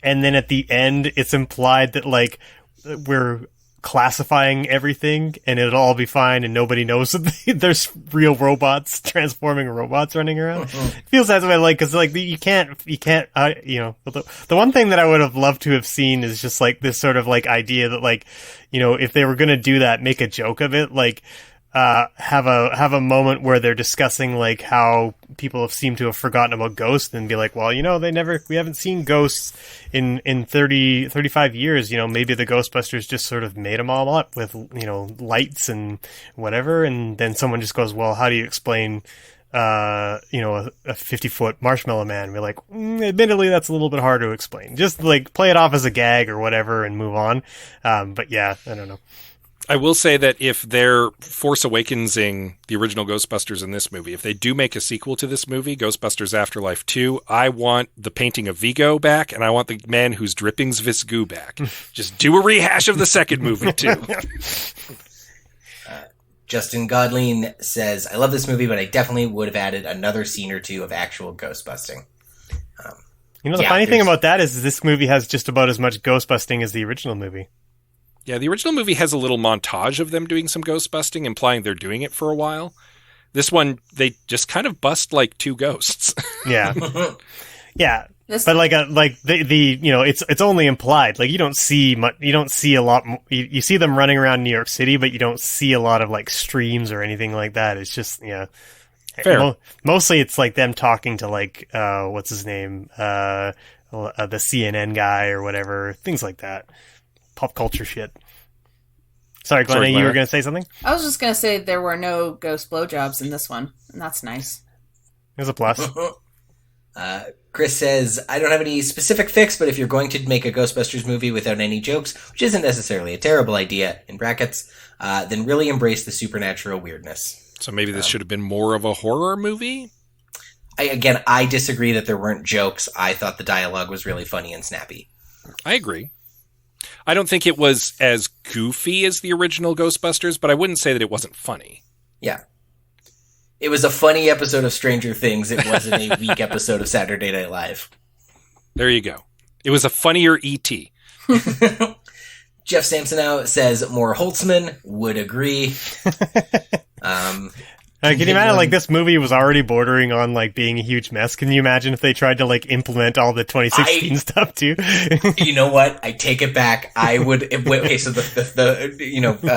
And then at the end, it's implied that, like, we're classifying everything and it'll all be fine and nobody knows that there's real robots, transforming robots running around. It feels that way, like, because, like, you can't, the one thing that I would have loved to have seen is just, like, this sort of, like, idea that, like, if they were going to do that, make a joke of it, like, have a moment where they're discussing like how people seem to have forgotten about ghosts and be like, well, we haven't seen ghosts in 35 years. Maybe the Ghostbusters just sort of made them all up with, lights and whatever. And then someone just goes, well, how do you explain, a 50-foot marshmallow man? And we're like, admittedly, that's a little bit hard to explain. Just like play it off as a gag or whatever and move on. But yeah, I don't know. I will say that if they're Force Awakensing the original Ghostbusters in this movie, if they do make a sequel to this movie, Ghostbusters Afterlife 2, I want the painting of Vigo back, and I want the man whose drippings Visgoo back. Just do a rehash of the second movie, too. Justin Godlin says, I love this movie, but I definitely would have added another scene or two of actual ghostbusting. The funny thing about that is this movie has just about as much ghostbusting as the original movie. Yeah, the original movie has a little montage of them doing some ghost busting, implying they're doing it for a while. This one, they just kind of bust like two ghosts. Yeah. Yeah. But it's only implied. Like you don't see a lot. You see them running around New York City, but you don't see a lot of like streams or anything like that. It's just, Fair. Mostly it's like them talking to like, what's his name? The CNN guy or whatever. Things like that. Pop culture shit. Sorry, Glenna, you were going to say something? I was just going to say there were no ghost blowjobs in this one, and that's nice. There's a plus. Chris says, I don't have any specific fix, but if you're going to make a Ghostbusters movie without any jokes, which isn't necessarily a terrible idea, in brackets, then really embrace the supernatural weirdness. So maybe this should have been more of a horror movie? I disagree that there weren't jokes. I thought the dialogue was really funny and snappy. I agree. I don't think it was as goofy as the original Ghostbusters, but I wouldn't say that it wasn't funny. Yeah. It was a funny episode of Stranger Things. It wasn't a weak episode of Saturday Night Live. There you go. It was a funnier E.T. Jeff Samsonow says more Holtzman. Would agree. Can you imagine, like, this movie was already bordering on, like, being a huge mess? Can you imagine if they tried to, like, implement all the 2016 stuff, too? You know what? I take it back. I would... Okay, so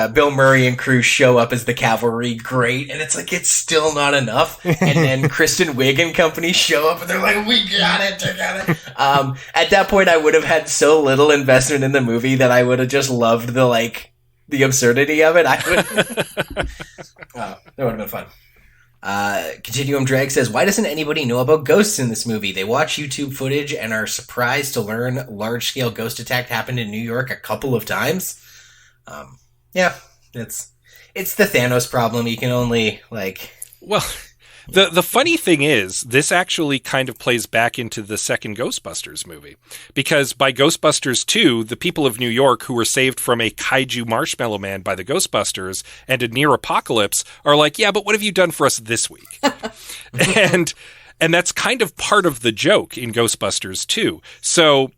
Bill Murray and crew show up as the cavalry. Great. And it's like, it's still not enough. And then Kristen Wiig and company show up and they're like, we got it. At that point, I would have had so little investment in the movie that I would have just loved the, like... the absurdity of it, I would. Oh, that would have been fun. Continuum Drag says, why doesn't anybody know about ghosts in this movie? They watch YouTube footage and are surprised to learn large-scale ghost attack happened in New York a couple of times. Yeah, it's the Thanos problem. You can only, like... Well, the funny thing is, this actually kind of plays back into the second Ghostbusters movie. Because by Ghostbusters 2, the people of New York who were saved from a kaiju marshmallow man by the Ghostbusters and a near apocalypse are like, yeah, but what have you done for us this week? and that's kind of part of the joke in Ghostbusters 2. So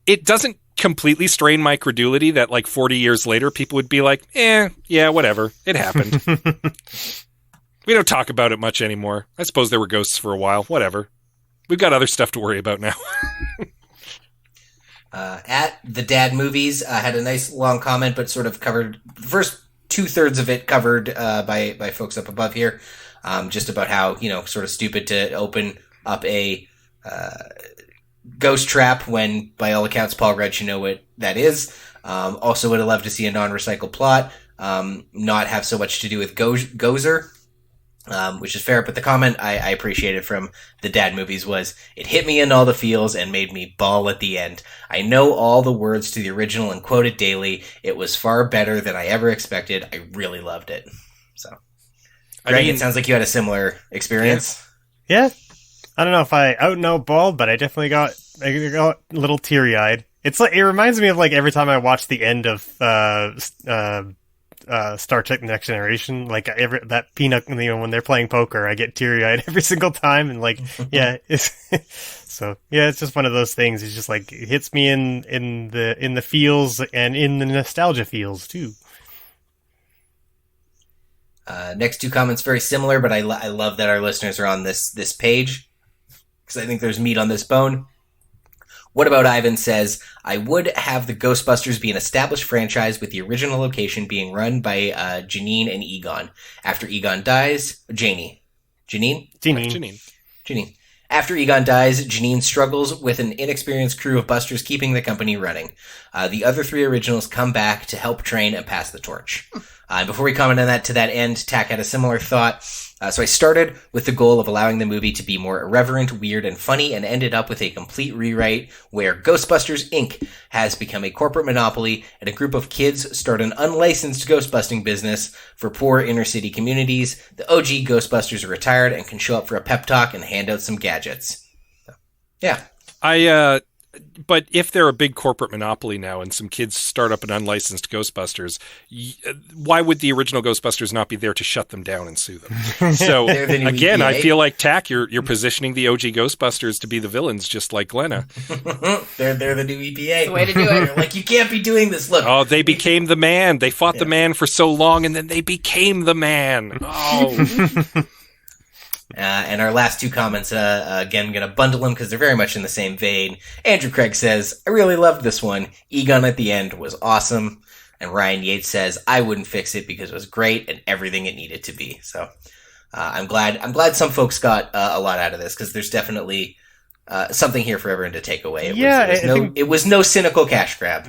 it doesn't completely strain my credulity that like 40 years later, people would be like, yeah, whatever. It happened. We don't talk about it much anymore. I suppose there were ghosts for a while. Whatever. We've got other stuff to worry about now. At the Dad Movies, had a nice long comment, but sort of covered the first 2/3 of it covered by folks up above here. Just about how, sort of stupid to open up a ghost trap when, by all accounts, Paul Rudd should know what that is. Also would have loved to see a non-recycled plot, not have so much to do with Gozer. Which is fair, but the comment I appreciated from the Dad Movies was, it hit me in all the feels and made me bawl at the end. I know all the words to the original and quote it daily. It was far better than I ever expected. I really loved it. So, Greg, it sounds like you had a similar experience. Yeah. I don't know if I out and out bawled, but I definitely got a little teary-eyed. It's like, it reminds me of like every time I watch the end of Star Trek Next Generation, like that peanut, when they're playing poker, I get teary-eyed every single time, and like, yeah, so yeah, it's just one of those things. It's just like, it hits me in the feels and in the nostalgia feels too. Next two comments very similar, but I love that our listeners are on this page, because I think there's meat on this bone. What About Ivan says, I would have the Ghostbusters be an established franchise with the original location being run by Janine and Egon. After Egon dies, Janine. After Egon dies, Janine struggles with an inexperienced crew of busters keeping the company running. The other three originals come back to help train and pass the torch. Before we comment on that, to that end, Tack had a similar thought. So I started with the goal of allowing the movie to be more irreverent, weird, and funny, and ended up with a complete rewrite where Ghostbusters Inc. has become a corporate monopoly, and a group of kids start an unlicensed ghostbusting business for poor inner-city communities. The OG Ghostbusters are retired and can show up for a pep talk and hand out some gadgets. So, yeah. But if they're a big corporate monopoly now and some kids start up an unlicensed Ghostbusters, why would the original Ghostbusters not be there to shut them down and sue them? So again, I feel like, Tack, you're positioning the OG Ghostbusters to be the villains, just like Glenna. They're the new EPA. The way to do it. Like, you can't be doing this. Look. Oh, they became the man. They fought the man for so long, and then they became the man. Oh. And our last two comments, again, going to bundle them because they're very much in the same vein. Andrew Craig says, I really loved this one. Egon at the end was awesome. And Ryan Yates says, I wouldn't fix it because it was great and everything it needed to be. So I'm glad some folks got a lot out of this, because there's definitely something here for everyone to take away. It was no cynical cash grab.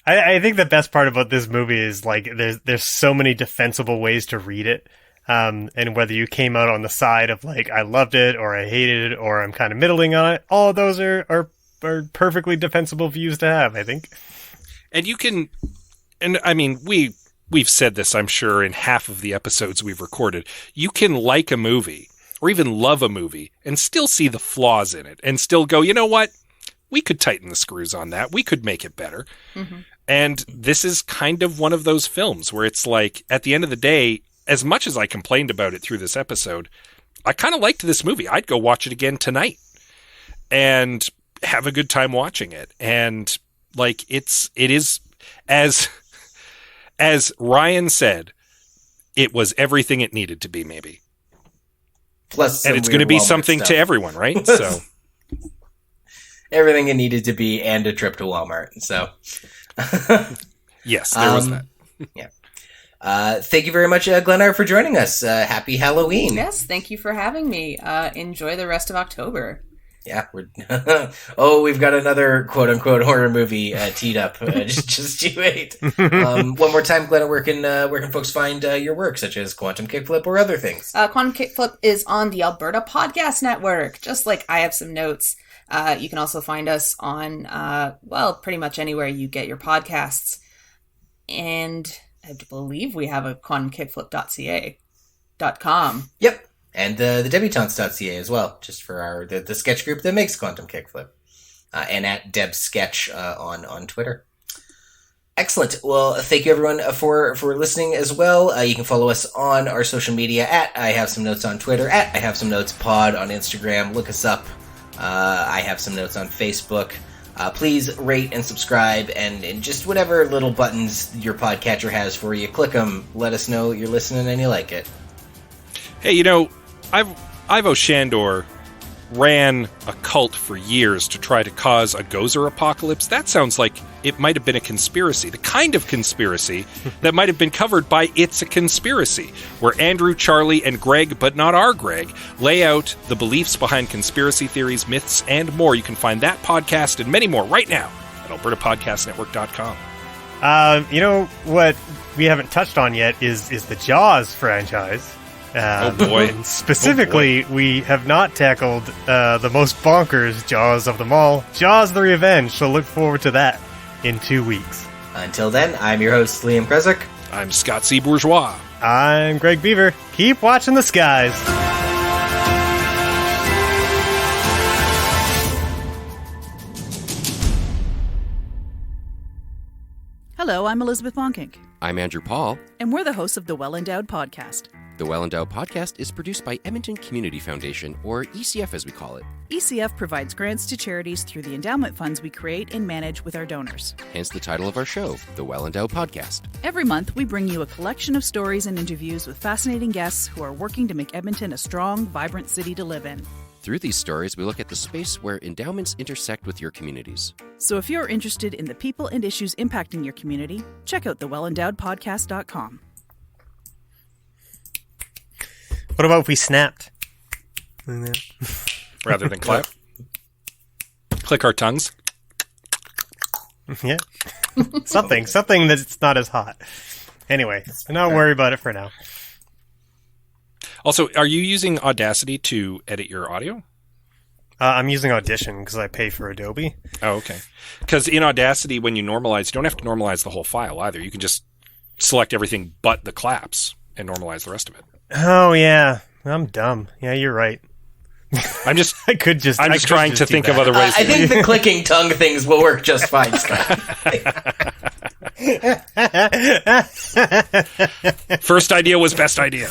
I think the best part about this movie is, like, there's so many defensible ways to read it. And whether you came out on the side of like, I loved it, or I hated it, or I'm kind of middling on it, all of those are perfectly defensible views to have, I think. And you can, and I mean, we've said this, I'm sure, in half of the episodes we've recorded. You can like a movie or even love a movie and still see the flaws in it and still go, you know what? We could tighten the screws on that. We could make it better. Mm-hmm. And this is kind of one of those films where it's like, at the end of the day, as much as I complained about it through this episode, I kind of liked this movie. I'd go watch it again tonight and have a good time watching it. And like, it is as Ryan said, it was everything it needed to be, maybe. Plus, and it's going to be something to everyone, right? So everything it needed to be, and a trip to Walmart. So yes, there was that. Yeah. Thank you very much, Glenna, for joining us. Happy Halloween. Yes, thank you for having me. Enjoy the rest of October. Yeah, we're oh, we've got another quote unquote horror movie teed up. Just you wait. One more time, Glenna, where can folks find your work, such as Quantum Kickflip or other things? Quantum Kickflip is on the Alberta Podcast Network, just like I Have Some Notes. You can also find us on pretty much anywhere you get your podcasts, and I believe we have a quantumkickflip.ca.com. Yep. And the debutantes.ca as well, just for the sketch group that makes Quantum Kickflip. And at DebSketch on Twitter. Excellent. Well, thank you everyone for listening as well. You can follow us on our social media at I Have Some Notes on Twitter, at I Have Some Notes Pod on Instagram. Look us up. I Have Some Notes on Facebook. Please rate and subscribe, and just whatever little buttons your podcatcher has for you, click them. Let us know you're listening and you like it. Hey, Ivo Shandor ran a cult for years to try to cause a Gozer apocalypse. That sounds like it might have been a conspiracy, the kind of conspiracy that might have been covered by It's a Conspiracy, where Andrew, Charlie, and Greg, but not our Greg, lay out the beliefs behind conspiracy theories, myths, and more. You can find that podcast and many more right now at albertapodcastnetwork.com. You know what we haven't touched on yet is the Jaws franchise. Oh boy. Specifically, we have not tackled the most bonkers Jaws of them all, Jaws the Revenge, so look forward to that in 2 weeks. Until then, I'm your host, Liam Kresick. I'm Scott C. Bourgeois. I'm Greg Beaver. Keep watching the skies. Hello, I'm Elizabeth Bonkink. I'm Andrew Paul. And we're the hosts of the Well Endowed Podcast. The Well Endowed Podcast is produced by Edmonton Community Foundation, or ECF as we call it. ECF provides grants to charities through the endowment funds we create and manage with our donors. Hence the title of our show, The Well Endowed Podcast. Every month, we bring you a collection of stories and interviews with fascinating guests who are working to make Edmonton a strong, vibrant city to live in. Through these stories, we look at the space where endowments intersect with your communities. So if you're interested in the people and issues impacting your community, check out thewellendowedpodcast.com. What about if we snapped? Rather than clap. Click our tongues. Yeah. Something that's not as hot. Anyway, I'm not worried about it for now. Also, are you using Audacity to edit your audio? I'm using Audition because I pay for Adobe. Oh, okay. Because in Audacity, when you normalize, you don't have to normalize the whole file either. You can just select everything but the claps and normalize the rest of it. Oh, yeah. I'm dumb. Yeah, you're right. I'm just trying to think of other ways. I think the clicking tongue things will work just fine, Scott. First idea was best idea.